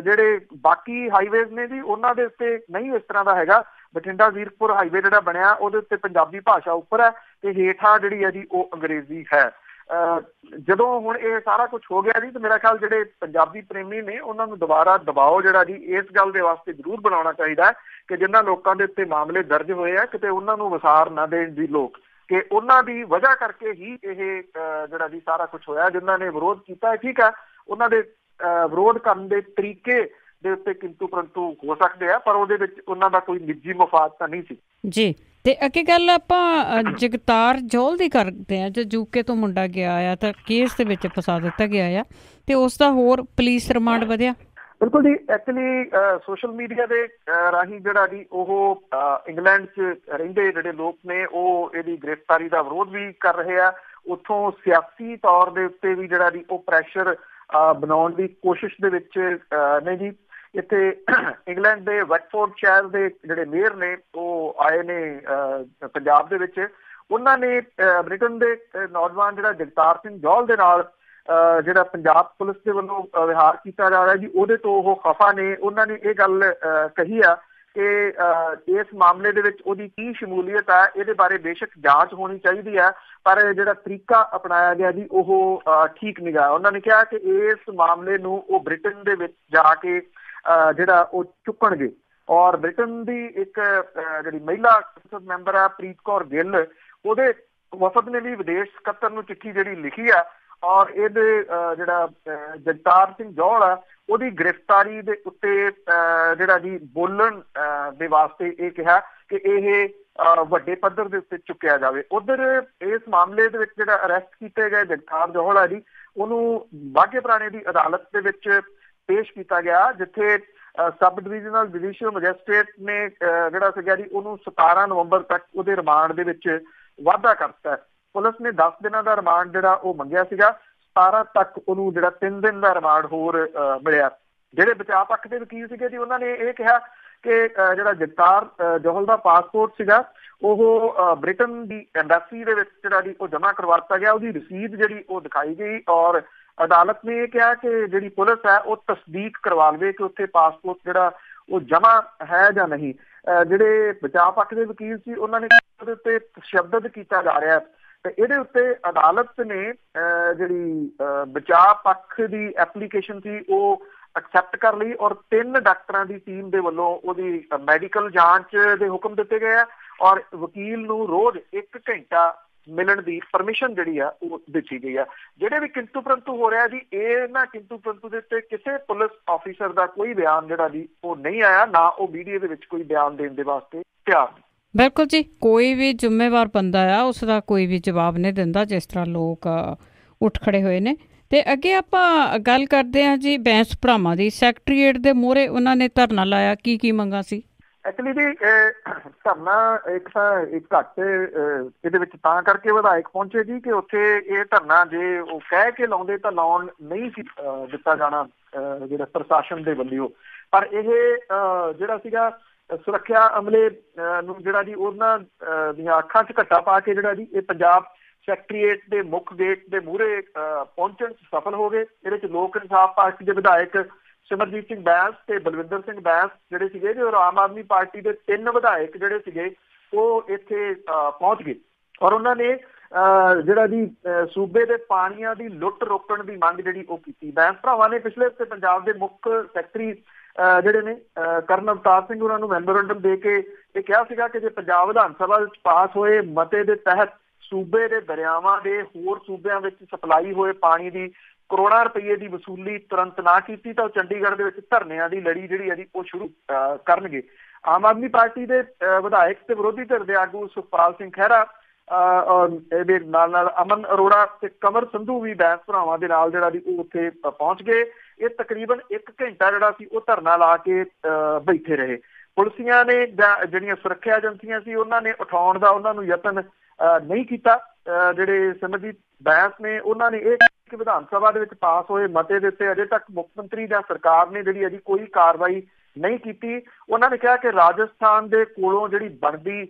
ਜਿਹੜੇ ਬਾਕੀ ਹਾਈਵੇਜ਼ ਨੇ ਜੀ ਉਹਨਾਂ ਦੇ ਉੱਤੇ ਨਹੀਂ ਇਸ ਤਰ੍ਹਾਂ ਦਾ ਹੈਗਾ। ਬਠਿੰਡਾ ਜ਼ੀਰਕਪੁਰ ਹਾਈਵੇ ਜਿਹੜਾ ਬਣਿਆ ਉਹਦੇ ਉੱਤੇ ਪੰਜਾਬੀ ਭਾਸ਼ਾ ਉੱਪਰ ਹੈ ਤੇ ਹੇਠਾਂ ਜਿਹੜੀ ਹੈ ਜੀ ਉਹ ਅੰਗਰੇਜ਼ੀ ਹੈ। ਜਦੋਂ ਹੁਣ ਇਹ ਸਾਰਾ ਕੁਝ ਹੋ ਗਿਆ ਜੀ ਤੇ ਮੇਰਾ ਖਿਆਲ ਜਿਹੜੇ ਪੰਜਾਬੀ ਪ੍ਰੇਮੀ ਨੇ ਉਹਨਾਂ ਨੂੰ ਦੁਬਾਰਾ ਦਬਾਓ ਜਿਹੜਾ ਜੀ ਇਸ ਗੱਲ ਦੇ ਵਾਸਤੇ ਜ਼ਰੂਰ ਬਣਾਉਣਾ ਚਾਹੀਦਾ ਕਿ ਜਿਨ੍ਹਾਂ ਲੋਕਾਂ ਦੇ ਉੱਤੇ ਮਾਮਲੇ ਦਰਜ ਹੋਏ ਆ ਕਿਤੇ ਉਹਨਾਂ ਨੂੰ ਵਿਸਾਰ ਨਾ ਦੇਣ ਦੀ ਲੋਕ, ਕਿ ਉਹਨਾਂ ਦੀ ਵਜ੍ਹਾ ਕਰਕੇ ਹੀ ਇਹ ਜਿਹੜਾ ਜੀ ਸਾਰਾ ਕੁਝ ਹੋਇਆ। ਜਿਨ੍ਹਾਂ ਨੇ ਵਿਰੋਧ ਕੀਤਾ ਠੀਕ ਹੈ, ਉਹਨਾਂ ਦੇ ਵਿਰੋਧ ਕਰਨ ਦੇ ਤਰੀਕੇ ਦੇ ਉੱਤੇ ਕਿੰਤੂ ਪਰੰਤੂ ਹੋ ਸਕਦੇ ਆ, ਪਰ ਉਹਦੇ ਵਿੱਚ ਉਹਨਾਂ ਦਾ ਕੋਈ ਨਿੱਜੀ ਮਫਾਦ ਤਾਂ ਨਹੀਂ ਸੀ ਜੀ। ਤੇ ਅੱਗੇ ਗੱਲ ਆਪਾਂ ਜਗਤਾਰ ਜੌਲ ਦੀ ਕਰਦੇ ਹਾਂ, ਜੋ ਯੂਕੇ ਤੋਂ ਮੁੰਡਾ ਗਿਆ ਆ ਤਾਂ ਕੇਸ ਦੇ ਵਿੱਚ ਫਸਾ ਦਿੱਤਾ ਗਿਆ ਆ ਤੇ ਉਸ ਦਾ ਹੋਰ ਪੁਲਿਸ ਰਿਮਾਂਡ ਵਧਿਆ। ਬਿਲਕੁਲ ਜੀ, ਐਕਚੁਅਲੀ ਸੋਸ਼ਲ ਮੀਡੀਆ ਦੇ ਰਾਹੀਂ ਜਿਹੜਾ ਜੀ ਉਹ ਇੰਗਲੈਂਡ 'ਚ ਰਹਿੰਦੇ ਜਿਹੜੇ ਲੋਕ ਨੇ ਉਹ ਇਹਦੀ ਗ੍ਰਿਫਤਾਰੀ ਦਾ ਵਿਰੋਧ ਵੀ ਕਰ ਰਹੇ ਆ। ਉੱਥੋਂ ਸਿਆਸੀ ਤੌਰ ਦੇ ਉੱਤੇ ਵੀ ਜਿਹੜਾ ਜੀ ਉਹ ਪ੍ਰੈਸ਼ਰ ਬਣਾਉਣ ਦੀ ਕੋਸ਼ਿਸ਼ ਦੇ ਵਿੱਚ ਨੇ ਜੀ। ਇੱਥੇ ਇੰਗਲੈਂਡ ਦੇ ਵੈਟਫੋਰਡ ਸ਼ਹਿਰ ਦੇ ਜਿਹੜੇ ਮੇਅਰ ਨੇ ਉਹ ਆਏ ਨੇ ਪੰਜਾਬ ਦੇ ਵਿੱਚ। ਉਹਨਾਂ ਨੇ ਬ੍ਰਿਟਨ ਦੇ ਨੌਜਵਾਨ ਜਿਹੜਾ ਜਗਤਾਰ ਸਿੰਘ ਜੌਲ ਦੇ ਨਾਲ ਜਿਹੜਾ ਪੰਜਾਬ ਪੁਲਿਸ ਦੇ ਵੱਲੋਂ ਵਿਹਾਰ ਕੀਤਾ ਜਾ ਰਿਹਾ ਜੀ ਉਹਦੇ ਤੋਂ ਉਹ ਖਫਾ ਨੇ। ਉਹਨਾਂ ਨੇ ਇਹ ਗੱਲ ਕਹੀ ਆ ਕਿ ਇਸ ਮਾਮਲੇ ਦੇ ਵਿੱਚ ਉਹਦੀ ਕੀ ਸ਼ਮੂਲੀਅਤ ਹੈ, ਇਹਦੇ ਬਾਰੇ ਬੇਸ਼ੱਕ ਜਾਂਚ ਹੋਣੀ ਚਾਹੀਦੀ ਹੈ, ਪਰ ਜਿਹੜਾ ਤਰੀਕਾ ਅਪਣਾਇਆ ਗਿਆ ਜੀ ਉਹ ਠੀਕ ਨਹੀਂ ਗਾ। ਉਹਨਾਂ ਨੇ ਕਿਹਾ ਕਿ ਇਸ ਮਾਮਲੇ ਨੂੰ ਉਹ ਬ੍ਰਿਟਨ ਦੇ ਵਿੱਚ ਜਾ ਕੇ ਜਿਹੜਾ ਉਹ ਚੁੱਕਣਗੇ ਔਰ ਬ੍ਰਿਟਨ ਦੀ ਇੱਕ ਜਿਹੜੀ ਮਹਿਲਾ ਸੰਸਦ ਮੈਂਬਰ ਆ ਪ੍ਰੀਤ ਕੌਰ ਗਿੱਲ, ਉਹਦੇ ਵਫਦ ਨੇ ਵੀ ਵਿਦੇਸ਼ ਸਕੱਤਰ ਨੂੰ ਚਿੱਠੀ ਜਿਹੜੀ ਲਿਖੀ ਆ ਔਰ ਇਹਦੇ ਜਿਹੜਾ ਜਗਤਾਰ ਸਿੰਘ ਜੌਹਲ ਆ ਉਹਦੀ ਗ੍ਰਿਫਤਾਰੀ ਦੇ ਉੱਤੇ ਜਿਹੜਾ ਜੀ ਬੋਲਣ ਦੇ ਵਾਸਤੇ ਇਹ ਕਿਹਾ ਕਿ ਇਹ ਵੱਡੇ ਪੱਧਰ ਦੇ ਉੱਤੇ ਚੁੱਕਿਆ ਜਾਵੇ। ਉਧਰ ਇਸ ਮਾਮਲੇ ਦੇ ਵਿੱਚ ਜਿਹੜਾ ਅਰੈਸਟ ਕੀਤੇ ਗਏ ਜਗਤਾਰ ਜੌਹਲ ਆ ਜੀ, ਉਹਨੂੰ ਬਾਘੇ ਪੁਰਾਣੇ ਦੀ ਅਦਾਲਤ ਦੇ ਵਿੱਚ ਪੇਸ਼ ਕੀਤਾ ਗਿਆ, ਜਿੱਥੇ ਸਬ ਡਿਵੀਜ਼ਨਲ ਜੁਡੀਸ਼ੀਅਲ ਮੈਜਿਸਟ੍ਰੇਟ ਨੇ ਜਿਹੜਾ ਸੀਗਾ ਜੀ ਉਹਨੂੰ 17 ਨਵੰਬਰ ਤੱਕ ਉਹਦੇ ਰਿਮਾਂਡ ਦੇ ਵਿੱਚ ਵਾਧਾ ਕਰਤਾ। ਪੁਲਿਸ ਨੇ 10 ਦਿਨਾਂ ਦਾ ਰਿਮਾਂਡ ਜਿਹੜਾ ਉਹ ਮੰਗਿਆ ਸੀਗਾ, 17 ਤੱਕ ਉਹਨੂੰ ਜਿਹੜਾ 3 ਦਿਨ ਦਾ ਰਿਮਾਂਡ ਹੋਰ ਮਿਲਿਆ। ਜਿਹੜੇ ਬਚਾਅ ਪੱਖ ਦੇ ਵਕੀਲ ਸੀਗੇ ਜੀ, ਉਹਨਾਂ ਨੇ ਇਹ ਕਿਹਾ ਕਿ ਜਿਹੜਾ ਜਗਤਾਰ ਜੌਹਲ ਦਾ ਪਾਸਪੋਰਟ ਸੀਗਾ ਉਹ ਬ੍ਰਿਟਨ ਦੀ ਐਮਬੈਸੀ ਦੇ ਵਿੱਚ ਜਿਹੜਾ ਜੀ ਉਹ ਜਮ੍ਹਾਂ ਕਰਵਾਤਾ ਗਿਆ, ਉਹਦੀ ਰਸੀਦ ਜਿਹੜੀ ਉਹ ਦਿਖਾਈ ਗਈ ਔਰ ਅਦਾਲਤ ਨੇ ਇਹ ਕਿਹਾ ਕਿ ਜਿਹੜੀ ਪੁਲਿਸ ਹੈ ਉਹ ਤਸਦੀਕ ਕਰਵਾ ਲਵੇ ਕਿ ਉੱਥੇ ਪਾਸਪੋਰਟ ਜਿਹੜਾ ਉਹ ਜਮ੍ਹਾਂ ਹੈ ਜਾਂ ਨਹੀਂ। ਜਿਹੜੇ ਬਚਾਅ ਪੱਖ ਦੇ ਵਕੀਲ ਸੀ ਉਹਨਾਂ ਨੇ ਉਹਦੇ ਉੱਤੇ ਤਸ਼ੱਦਦ ਕੀਤਾ ਜਾ ਰਿਹਾ ਤੇ ਇਹਦੇ ਉੱਤੇ ਅਦਾਲਤ ਨੇ ਜਿਹੜੀ ਬਚਾਅ ਪੱਖ ਦੀ ਐਪਲੀਕੇਸ਼ਨ ਸੀ ਉਹ ਐਕਸੈਪਟ ਕਰ ਲਈ ਔਰ 3 ਡਾਕਟਰਾਂ ਦੀ ਟੀਮ ਦੇ ਵੱਲੋਂ ਉਹਦੀ ਮੈਡੀਕਲ ਜਾਂਚ ਦੇ ਹੁਕਮ ਦਿੱਤੇ ਗਏ ਆ ਔਰ ਵਕੀਲ ਨੂੰ ਰੋਜ਼ 1 ਘੰਟਾ ਮਿਲਣ ਦੀ ਪਰਮਿਸ਼ਨ ਜਿਹੜੀ ਆ ਉਹ ਦਿੱਤੀ ਗਈ ਆ। ਜਿਹੜੇ ਵੀ ਕਿੰਤੂ ਪ੍ਰੰਤੂ ਹੋ ਰਿਹਾ ਜੀ, ਇਹਨਾਂ ਕਿੰਤੂ ਪ੍ਰੰਤੂ ਦੇ ਉੱਤੇ ਕਿਸੇ ਪੁਲਿਸ ਆਫੀਸਰ ਦਾ ਕੋਈ ਬਿਆਨ ਜਿਹੜਾ ਜੀ ਉਹ ਨਹੀਂ ਆਇਆ, ਨਾ ਉਹ ਮੀਡੀਆ ਦੇ ਵਿੱਚ ਕੋਈ ਬਿਆਨ ਦੇਣ ਦੇ ਵਾਸਤੇ ਤਿਆਰ। ਬਿਲਕੁਲ ਜੀ, ਕੋਈ ਵੀ ਜ਼ਿੰਮੇਵਾਰ ਬੰਦਾ ਆ ਉਸ ਦਾ ਕੋਈ ਵੀ ਜਵਾਬ ਨਹੀਂ ਦਿੰਦਾ, ਜਿਸ ਤਰ੍ਹਾਂ ਲੋਕ ਉੱਠ ਖੜੇ ਹੋਏ ਨੇ। ਤੇ ਅੱਗੇ ਆਪਾਂ ਗੱਲ ਕਰਦੇ ਹਾਂ ਜੀ ਬੈਂਸ ਭਰਾਵਾਂ ਦੀ। ਸੈਕਟਰੀਏਟ ਦੇ ਮੂਹਰੇ ਉਹਨਾਂ ਨੇ ਧਰਨਾ ਲਾਇਆ, ਕੀ ਮੰਗਾਂ ਸੀ? ਐਕਚੁਅਲੀ ਜੀ ਧਰਨਾ ਇੱਕ ਘੱਟ ਇਹਦੇ ਵਿੱਚ ਤਾਂ ਕਰਕੇ ਵਿਧਾਇਕ ਪਹੁੰਚੇ ਜੀ ਕਿ ਉੱਥੇ ਇਹ ਧਰਨਾ ਜੇ ਉਹ ਕਹਿ ਕੇ ਲਾਉਂਦੇ ਤਾਂ ਲਾਉਣ ਨਹੀਂ ਸੀ ਦਿੱਤਾ ਜਾਣਾ ਜਿਹੜਾ ਪ੍ਰਸ਼ਾਸਨ ਦੇ ਵੱਲੋਂ, ਪਰ ਇਹ ਜਿਹੜਾ ਸੀਗਾ ਸੁਰੱਖਿਆ ਅਮਲੇ ਨੂੰ ਜਿਹੜਾ ਜੀ ਉਹਨਾਂ ਦੀਆਂ ਅੱਖਾਂ 'ਚ ਘੱਟਾ ਪਾ ਕੇ ਜਿਹੜਾ ਜੀ ਇਹ ਪੰਜਾਬ ਸੈਕਟਰੀਏਟ ਦੇ ਮੁੱਖ ਗੇਟ ਦੇ ਮੂਹਰੇ ਪਹੁੰਚਣ 'ਚ ਸਫਲ ਹੋ ਗਏ। ਇਹਦੇ 'ਚ ਲੋਕ ਇਨਸਾਫ ਪਾਰਟੀ ਦੇ ਵਿਧਾਇਕ ਸਿਮਰਜੀਤ ਸਿੰਘ ਬੈਂਸ ਤੇ ਬਲਵਿੰਦਰ ਸਿੰਘ ਬੈਂਸ ਜਿਹੜੇ ਸੀਗੇ ਜੀ, ਔਰ ਆਮ ਆਦਮੀ ਪਾਰਟੀ ਦੇ 3 ਵਿਧਾਇਕ ਜਿਹੜੇ ਸੀਗੇ ਉਹ ਇੱਥੇ ਪਹੁੰਚ ਗਏ ਔਰ ਉਹਨਾਂ ਨੇ ਜਿਹੜਾ ਜੀ ਸੂਬੇ ਦੇ ਪਾਣੀਆਂ ਦੀ ਲੁੱਟ ਰੋਕਣ ਦੀ ਮੰਗ ਜਿਹੜੀ ਉਹ ਕੀਤੀ। ਬੈਂਸ ਭਰਾਵਾਂ ਨੇ ਪਿਛਲੇ ਹਫ਼ਤੇ ਪੰਜਾਬ ਦੇ ਮੁੱਖ ਸੈਕਟਰੀ ਜਿਹੜੇ ਨੇ ਕਰਨ ਅਵਤਾਰ ਸਿੰਘ ਉਹਨਾਂ ਨੂੰ ਮੈਮੋਰੰਡਮ ਦੇ ਕੇ ਇਹ ਕਿਹਾ ਸੀਗਾ ਕਿ ਜੇ ਪੰਜਾਬ ਵਿਧਾਨ ਸਭਾ ਵਿੱਚ ਪਾਸ ਹੋਏ ਮਤੇ ਦੇ ਤਹਿਤ ਸੂਬੇ ਦੇ ਦਰਿਆਵਾਂ ਦੇ ਹੋਰ ਸੂਬਿਆਂ ਵਿੱਚ ਸਪਲਾਈ ਹੋਏ ਪਾਣੀ ਦੀ ਕਰੋੜਾਂ ਰੁਪਏ ਦੀ ਵਸੂਲੀ ਤੁਰੰਤ ਨਾ ਕੀਤੀ ਤਾਂ ਉਹ ਚੰਡੀਗੜ੍ਹ ਦੇ ਵਿੱਚ ਧਰਨਿਆਂ ਦੀ ਲੜੀ ਜਿਹੜੀ ਹੈ ਜੀ ਉਹ ਸ਼ੁਰੂ ਕਰਨਗੇ। ਆਮ ਆਦਮੀ ਪਾਰਟੀ ਦੇ ਵਿਧਾਇਕ ਤੇ ਵਿਰੋਧੀ ਧਿਰ ਦੇ ਆਗੂ ਸੁਖਪਾਲ ਸਿੰਘ ਖਹਿਰਾ ਔਰ ਇਹਦੇ ਨਾਲ ਅਮਨ ਅਰੋੜਾ ਤੇ ਕਮਰ ਸੰਧੂ ਵੀ ਬੈਂਸ ਭਰਾਵਾਂ ਦੇ ਨਾਲ ਜਿਹੜਾ ਜੀ ਉਹ ਉੱਥੇ ਪਹੁੰਚ ਗਏ। ਇਹ ਤਕਰੀਬਨ 1 ਘੰਟਾ ਜਿਹੜਾ ਸੀ ਉਹ ਧਰਨਾ ਲਾ ਕੇ ਬੈਠੇ ਰਹੇ। ਪੁਲਿਸੀਆਂ ਨੇ ਜਾਂ ਜਿਹੜੀਆਂ ਸੁਰੱਖਿਆ ਏਜੰਸੀਆਂ ਸੀ ਉਹਨਾਂ ਨੇ ਉਠਾਉਣ ਦਾ ਉਹਨਾਂ ਨੂੰ ਯਤਨ ਨਹੀਂ ਕੀਤਾ। ਜਿਹੜੇ ਸਿਮਰਜੀਤ ਬੈਂਸ ਨੇ ਉਹਨਾਂ ਨੇ ਇਹ ਕਿ ਵਿਧਾਨ ਸਭਾ ਦੇ ਵਿੱਚ ਪਾਸ ਹੋਏ ਮਤੇ ਦੇ ਉੱਤੇ ਅਜੇ ਤੱਕ ਮੁੱਖ ਮੰਤਰੀ ਜਾਂ ਸਰਕਾਰ ਨੇ ਜਿਹੜੀ ਅਜੇ ਕੋਈ ਕਾਰਵਾਈ ਨਹੀਂ ਕੀਤੀ। ਉਹਨਾਂ ਨੇ ਕਿਹਾ ਕਿ ਰਾਜਸਥਾਨ ਦੇ ਕੋਲੋਂ ਜਿਹੜੀ ਬਣਦੀ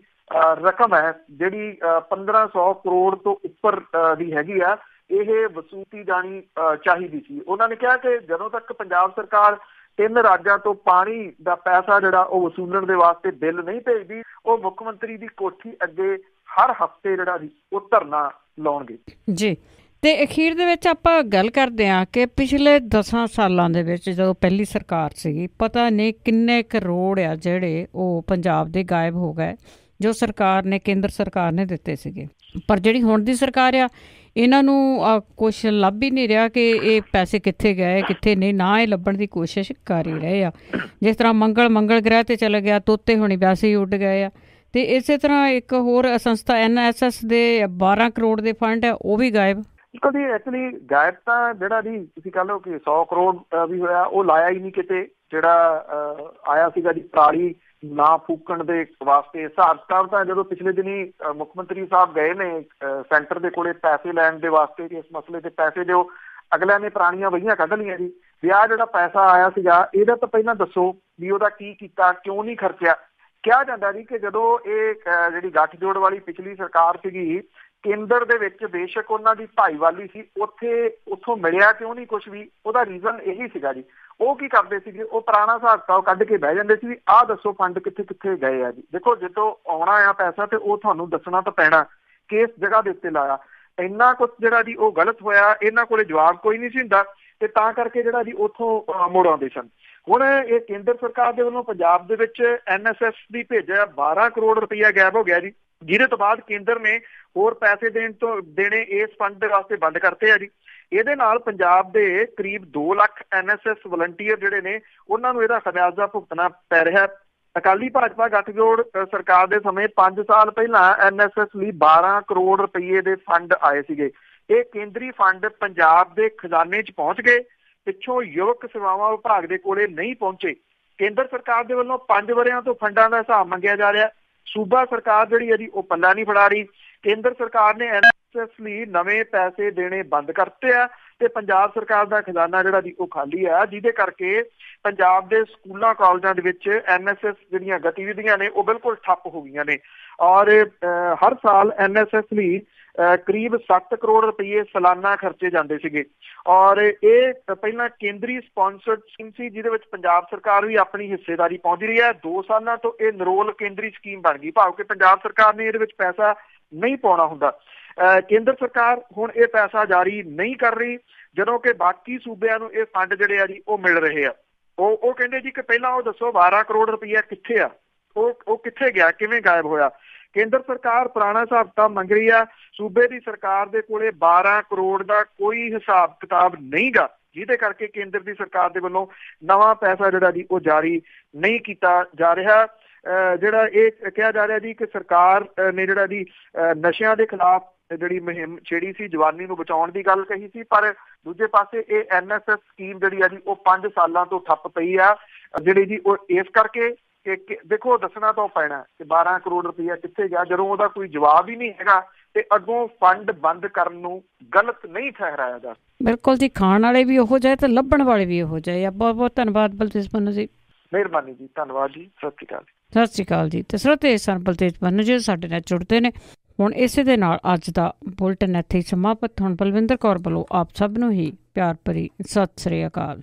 ਰਕਮ ਹੈ ਜਿਹੜੀ 1500 ਕਰੋੜ ਤੋਂ ਉੱਪਰ ਦੀ ਹੈਗੀ ਆ, ਇਹ ਵਸੂਲੀ ਜਾਣੀ ਚਾਹੀਦੀ ਸੀ। ਉਹਨਾਂ ਨੇ ਕਿਹਾ ਕਿ ਜਦੋਂ ਤੱਕ ਪੰਜਾਬ ਸਰਕਾਰ 3 ਰਾਜਾਂ ਤੋਂ ਪਾਣੀ ਦਾ ਪੈਸਾ ਜਿਹੜਾ ਉਹ ਵਸੂਲਣ ਦੇ ਵਾਸਤੇ ਬਿੱਲ ਨਹੀਂ ਭੇਜਦੀ, ਉਹ ਮੁੱਖ ਮੰਤਰੀ ਦੀ ਕੋਠੀ ਅੱਗੇ ਹਰ ਹਫ਼ਤੇ ਜਿਹੜਾ ਜੀ ਉਹ ਧਰਨਾ ਲਾਉਣਗੇ ਜੀ। ਤੇ ਅਖੀਰ ਦੇ ਵਿੱਚ ਆਪਾਂ ਗੱਲ ਕਰਦੇ ਹਾਂ ਕਿ ਪਿਛਲੇ 10 ਸਾਲਾਂ ਦੇ ਵਿੱਚ ਜਦੋਂ ਪਹਿਲੀ ਸਰਕਾਰ ਸੀਗੀ, ਪਤਾ ਨਹੀਂ ਕਿੰਨੇ ਕਰੋੜ ਆ ਜਿਹੜੇ ਉਹ ਪੰਜਾਬ ਦੇ ਗਾਇਬ ਹੋ ਗਏ ਜੋ ਸਰਕਾਰ ਨੇ, ਕੇਂਦਰ ਸਰਕਾਰ ਨੇ ਦਿੱਤੇ ਸੀਗੇ। ਪਰ ਜਿਹੜੀ ਹੁਣ ਦੀ ਸਰਕਾਰ ਆ ਇਹਨਾਂ ਨੂੰ ਕੁਛ ਲੱਭ ਹੀ ਨਹੀਂ ਰਿਹਾ ਕਿ ਇਹ ਪੈਸੇ ਕਿੱਥੇ ਗਏ ਕਿੱਥੇ ਨਹੀਂ, ਨਾ ਇਹ ਲੱਭਣ ਦੀ ਕੋਸ਼ਿਸ਼ ਕਰ ਹੀ ਰਹੇ ਆ। ਜਿਸ ਤਰ੍ਹਾਂ ਮੰਗਲ ਗ੍ਰਹਿ ਤੇ ਚਲੇ ਗਿਆ, ਤੋਤੇ ਹੋਣੀ ਵੈਸੇ ਹੀ ਉੱਡ ਗਏ ਆ। ਤੇ ਇਸੇ ਤਰ੍ਹਾਂ ਇੱਕ ਹੋਰ ਸੰਸਥਾ NSS ਦੇ 12 ਕਰੋੜ ਦੇ ਫੰਡ ਹੈ ਉਹ ਵੀ ਗਾਇਬ। ਕਦੀ ਐਕਚੁਅਲੀ ਗਾਇਬ ਤਾਂ ਜਿਹੜਾ ਜੀ ਤੁਸੀਂ ਕਹਿ ਲਓ ਕਿ 100 ਕਰੋੜ ਵੀ ਹੋਇਆ, ਉਹ ਲਾਇਆ ਹੀ ਨਹੀਂ ਕਿਤੇ। ਜਿਹੜਾ ਆਇਆ ਸੀਗਾ ਜੀ ਪਰਾਲੀ ਨਾ ਫੂਕਣ ਦੇ ਵਾਸਤੇ ਹਿਸਾਬ ਕਿਤਾਬ ਤਾਂ ਜਦੋਂ ਪਿਛਲੇ ਦਿਨੀ ਮੁੱਖ ਮੰਤਰੀ ਸਾਹਿਬ ਗਏ ਨੇ ਸੈਂਟਰ ਦੇ ਕੋਲੇ ਪੈਸੇ ਲੈਣ ਦੇ ਵਾਸਤੇ ਕਿ ਇਸ ਮਸਲੇ ਤੇ ਪੈਸੇ ਦਿਓ, ਅਗਲਿਆਂ ਨੇ ਪੁਰਾਣੀਆਂ ਵਹੀਆਂ ਕੱਢ ਲਈਆਂ ਜੀ ਵੀ ਆਹ ਜਿਹੜਾ ਪੈਸਾ ਆਇਆ ਸੀਗਾ ਇਹਦਾ ਤਾਂ ਪਹਿਲਾਂ ਦੱਸੋ ਵੀ ਉਹਦਾ ਕੀ ਕੀਤਾ, ਕਿਉਂ ਨਹੀਂ ਖਰਚਿਆ। ਕਿਹਾ ਜਾਂਦਾ ਜੀ ਕਿ ਜਦੋਂ ਇਹ ਜਿਹੜੀ ਗੱਠਜੋੜ ਵਾਲੀ ਪਿਛਲੀ ਸਰਕਾਰ ਸੀਗੀ, ਕੇਂਦਰ ਦੇ ਵਿੱਚ ਬੇਸ਼ੱਕ ਉਹਨਾਂ ਦੀ ਭਾਈਵਾਲੀ ਸੀ, ਉੱਥੋਂ ਮਿਲਿਆ ਕਿਉਂ ਨਹੀਂ ਕੁਛ ਵੀ, ਉਹਦਾ ਰੀਜ਼ਨ ਇਹੀ ਸੀਗਾ ਜੀ। ਉਹ ਕੀ ਕਰਦੇ ਸੀਗੇ, ਉਹ ਪੁਰਾਣਾ ਹਿਸਾਬ ਕਿਤਾਬ ਕੱਢ ਕੇ ਬਹਿ ਜਾਂਦੇ ਸੀ ਵੀ ਆਹ ਦੱਸੋ ਫੰਡ ਕਿੱਥੇ ਕਿੱਥੇ ਗਏ ਆ ਜੀ। ਦੇਖੋ ਜਦੋਂ ਆਉਣਾ ਆ ਪੈਸਾ ਤੇ ਉਹ ਤੁਹਾਨੂੰ ਦੱਸਣਾ ਤਾਂ ਪੈਣਾ, ਕਿਸ ਜਗ੍ਹਾ ਦੇ ਉੱਤੇ ਲਾਇਆ। ਇੰਨਾ ਕੁਛ ਜਿਹੜਾ ਜੀ ਉਹ ਗਲਤ ਹੋਇਆ, ਇਹਨਾਂ ਕੋਲੇ ਜਵਾਬ ਕੋਈ ਨਹੀਂ ਸੀ ਹੁੰਦਾ ਤੇ ਤਾਂ ਕਰਕੇ ਜਿਹੜਾ ਜੀ ਉੱਥੋਂ ਮੁੜ ਆਉਂਦੇ ਸਨ। ਹੁਣ ਇਹ ਕੇਂਦਰ ਸਰਕਾਰ ਦੇ ਵੱਲੋਂ ਪੰਜਾਬ ਦੇ ਵਿੱਚ NSS ਦੀ ਭੇਜਿਆ 12 ਕਰੋੜ ਰੁਪਈਆ ਗਾਇਬ ਹੋ ਗਿਆ ਜੀ। ਜਿਹਦੇ ਤੋਂ ਬਾਅਦ ਕੇਂਦਰ ਨੇ ਹੋਰ ਪੈਸੇ ਦੇਣੇ ਇਸ ਫੰਡ ਦੇ ਵਾਸਤੇ ਬੰਦ ਕਰਤੇ ਆ ਜੀ। ਇਹਦੇ ਨਾਲ ਪੰਜਾਬ ਦੇ ਕਰੀਬ 2 ਲੱਖ NSS ਵਲੰਟੀਅਰ ਜਿਹੜੇ ਨੇ ਉਹਨਾਂ ਨੂੰ ਇਹਦਾ ਖਮਿਆਜ਼ਾ ਭੁਗਤਣਾ ਪੈ ਰਿਹਾ। ਅਕਾਲੀ ਭਾਜਪਾ ਗੱਠਜੋੜ ਸਰਕਾਰ ਦੇ ਸਮੇਂ 5 ਸਾਲ ਪਹਿਲਾਂ NSS ਲਈ 12 ਕਰੋੜ ਰੁਪਏ ਦੇ ਫੰਡ ਆਏ ਸੀਗੇ। ਇਹ ਕੇਂਦਰੀ ਫੰਡ ਪੰਜਾਬ ਦੇ ਖਜ਼ਾਨੇ 'ਚ ਪਹੁੰਚ ਗਏ, ਪਿੱਛੋਂ ਯੁਵਕ ਸੇਵਾਵਾਂ ਵਿਭਾਗ ਦੇ ਕੋਲੇ ਨਹੀਂ ਪਹੁੰਚੇ। ਕੇਂਦਰ ਸਰਕਾਰ ਦੇ ਵੱਲੋਂ 5 ਵਰ੍ਹਿਆਂ ਤੋਂ ਫੰਡਾਂ ਦਾ ਹਿਸਾਬ ਮੰਗਿਆ ਜਾ ਰਿਹਾ। ਸੂਬਾ ਸਰਕਾਰ ਜਿਹੜੀ ਹੈ ਜੀ ਉਹ ਪੱਲਾ ਨਹੀਂ ਫੜਾ ਰਹੀ। ਕੇਂਦਰ ਸਰਕਾਰ ਨੇ NSS ਲਈ ਨਵੇਂ ਪੈਸੇ ਦੇਣੇ ਬੰਦ ਕਰਤੇ ਆ ਤੇ ਪੰਜਾਬ ਸਰਕਾਰ ਦਾ ਖਜ਼ਾਨਾ ਜਿਹੜਾ ਜੀ ਉਹ ਖਾਲੀ ਆ, ਜਿਹਦੇ ਕਰਕੇ ਪੰਜਾਬ ਦੇ ਸਕੂਲਾਂ ਕਾਲਜਾਂ ਦੇ ਵਿੱਚ NSS ਜਿਹੜੀਆਂ ਗਤੀਵਿਧੀਆਂ ਨੇ ਉਹ ਬਿਲਕੁਲ ਠੱਪ ਹੋ ਗਈਆਂ ਨੇ। ਔਰ ਹਰ ਸਾਲ NSS ਲਈ ਕਰੀਬ 7 ਕਰੋੜ ਰੁਪਏ ਸਾਲਾਨਾ ਖਰਚੇ ਜਾਂਦੇ ਸੀਗੇ। ਔਰ ਇਹ ਪਹਿਲਾਂ ਕੇਂਦਰੀ ਸਪਾਂਸਰਡ ਸਕੀਮ ਸੀ, ਜਿਹਦੇ ਵਿੱਚ ਪੰਜਾਬ ਸਰਕਾਰ ਵੀ ਆਪਣੀ ਹਿੱਸੇਦਾਰੀ ਪਹੁੰਚ ਰਹੀ ਹੈ। 2 ਸਾਲਾਂ ਤੋਂ ਇਹ ਨਿਰੋਲ ਕੇਂਦਰੀ ਸਕੀਮ ਬਣ ਗਈ, ਭਾਵ ਕਿ ਪੰਜਾਬ ਸਰਕਾਰ ਨੇ ਇਹਦੇ ਵਿੱਚ ਪੈਸਾ ਨਹੀਂ ਪਾਉਣਾ ਹੁੰਦਾ। ਕੇਂਦਰ ਸਰਕਾਰ ਹੁਣ ਇਹ ਪੈਸਾ ਜਾਰੀ ਨਹੀਂ ਕਰ ਰਹੀ, ਜਦੋਂ ਕਿ ਬਾਕੀ ਸੂਬਿਆਂ ਨੂੰ ਇਹ ਫੰਡ ਜਿਹੜੇ ਆ ਜੀ ਉਹ ਮਿਲ ਰਹੇ ਆ। ਉਹ ਕਹਿੰਦੇ ਜੀ ਕਿ ਪਹਿਲਾਂ ਉਹ ਦੱਸੋ 12 ਕਰੋੜ ਰੁਪਈਆ ਕਿੱਥੇ ਆ, ਉਹ ਕਿੱਥੇ ਗਿਆ, ਕਿਵੇਂ ਗਾਇਬ ਹੋਇਆ। ਕੇਂਦਰ ਸਰਕਾਰ ਪੁਰਾਣਾ ਹਿਸਾਬ ਕਿਤਾਬ ਮੰਗ ਰਹੀ ਆ, ਸੂਬੇ ਦੀ ਸਰਕਾਰ ਦੇ ਕੋਲੇ 12 ਕਰੋੜ ਦਾ ਕੋਈ ਹਿਸਾਬ ਕਿਤਾਬ ਨਹੀਂ ਗਾ, ਜਿਹਦੇ ਕਰਕੇ ਕੇਂਦਰ ਦੀ ਸਰਕਾਰ ਦੇ ਵੱਲੋਂ ਨਵਾਂ ਪੈਸਾ ਜਿਹੜਾ ਜੀ ਉਹ ਜਾਰੀ ਨਹੀਂ ਕੀਤਾ ਜਾ ਰਿਹਾ। ਜਿਹੜਾ ਇਹ ਕਿਹਾ ਜਾ ਰਿਹਾ ਜੀ ਕਿ ਸਰਕਾਰ ਨੇ ਜਿਹੜਾ ਜੀ ਨਸ਼ਿਆਂ ਦੇ ਖਿਲਾਫ ਜਿਹੜੀ ਮੁਹਿੰਮ ਛੇੜੀ ਸੀ, ਜਵਾਨੀ ਨੂੰ ਬਚਾਉਣ ਦੀ ਗੱਲ ਕਹੀ ਸੀ, ਪਰ ਦੂਜੇ ਪਾਸੇ ਇਹ NSS ਸਕੀਮ ਜਿਹੜੀ ਆ ਜੀ ਉਹ 5 ਸਾਲਾਂ ਤੋਂ ਠੱਪ ਪਈ ਆ ਜਿਹੜੀ ਜੀ ਉਹ ਇਸ ਕਰਕੇ ਕਿ ਦੇਖੋ ਦੱਸਣਾ ਤਾਂ ਪੈਣਾ ਕਿ 12 ਕਰੋੜ ਰੁਪਈਆ ਕਿੱਥੇ ਗਿਆ, ਜਦੋਂ ਉਹਦਾ ਕੋਈ ਜਵਾਬ ਹੀ ਨਹੀਂ ਹੈਗਾ ਤੇ ਅੱਗੋਂ ਫੰਡ ਬੰਦ ਕਰਨ ਨੂੰ ਗਲਤ ਨਹੀਂ ਠਹਿਰਾਇਆ ਜਾ। ਬਿਲਕੁਲ ਜੀ, ਖਾਣ ਵਾਲੇ ਵੀ ਉਹੋ ਜਿਹੇ ਤੇ ਲੱਭਣ ਵਾਲੇ ਵੀ ਉਹੋ ਜਿਹੇ ਆ। ਬਹੁਤ ਬਹੁਤ ਧੰਨਵਾਦ ਬਲਤੇਜ ਪੰਨੂ ਜੀ। ਮਿਹਰਬਾਨੀ ਜੀ, ਧੰਨਵਾਦ ਜੀ, ਸਤਿ ਸ਼੍ਰੀ ਅਕਾਲ। ਸਤਿ ਸ਼੍ਰੀ ਅਕਾਲ ਜੀ। ਤੇ ਸਰੋਤੇ ਸਨ ਬਲਤੇਜ ਪੰਨੂ ਜੀ ਸਾਡੇ ਨਾਲ ਜੁੜਦੇ ਨੇ। ਹੁਣ ਇਸੇ ਦੇ ਨਾਲ ਅੱਜ ਦਾ ਬੁਲਟਨ ਇੱਥੇ ਹੀ ਸਮਾਪਤ। ਹੁਣ ਬਲਵਿੰਦਰ ਕੌਰ ਵੱਲੋਂ ਆਪ ਸਭ ਨੂੰ ਹੀ ਪਿਆਰ ਭਰੀ ਸਤਿ ਸ਼੍ਰੀ ਅਕਾਲ।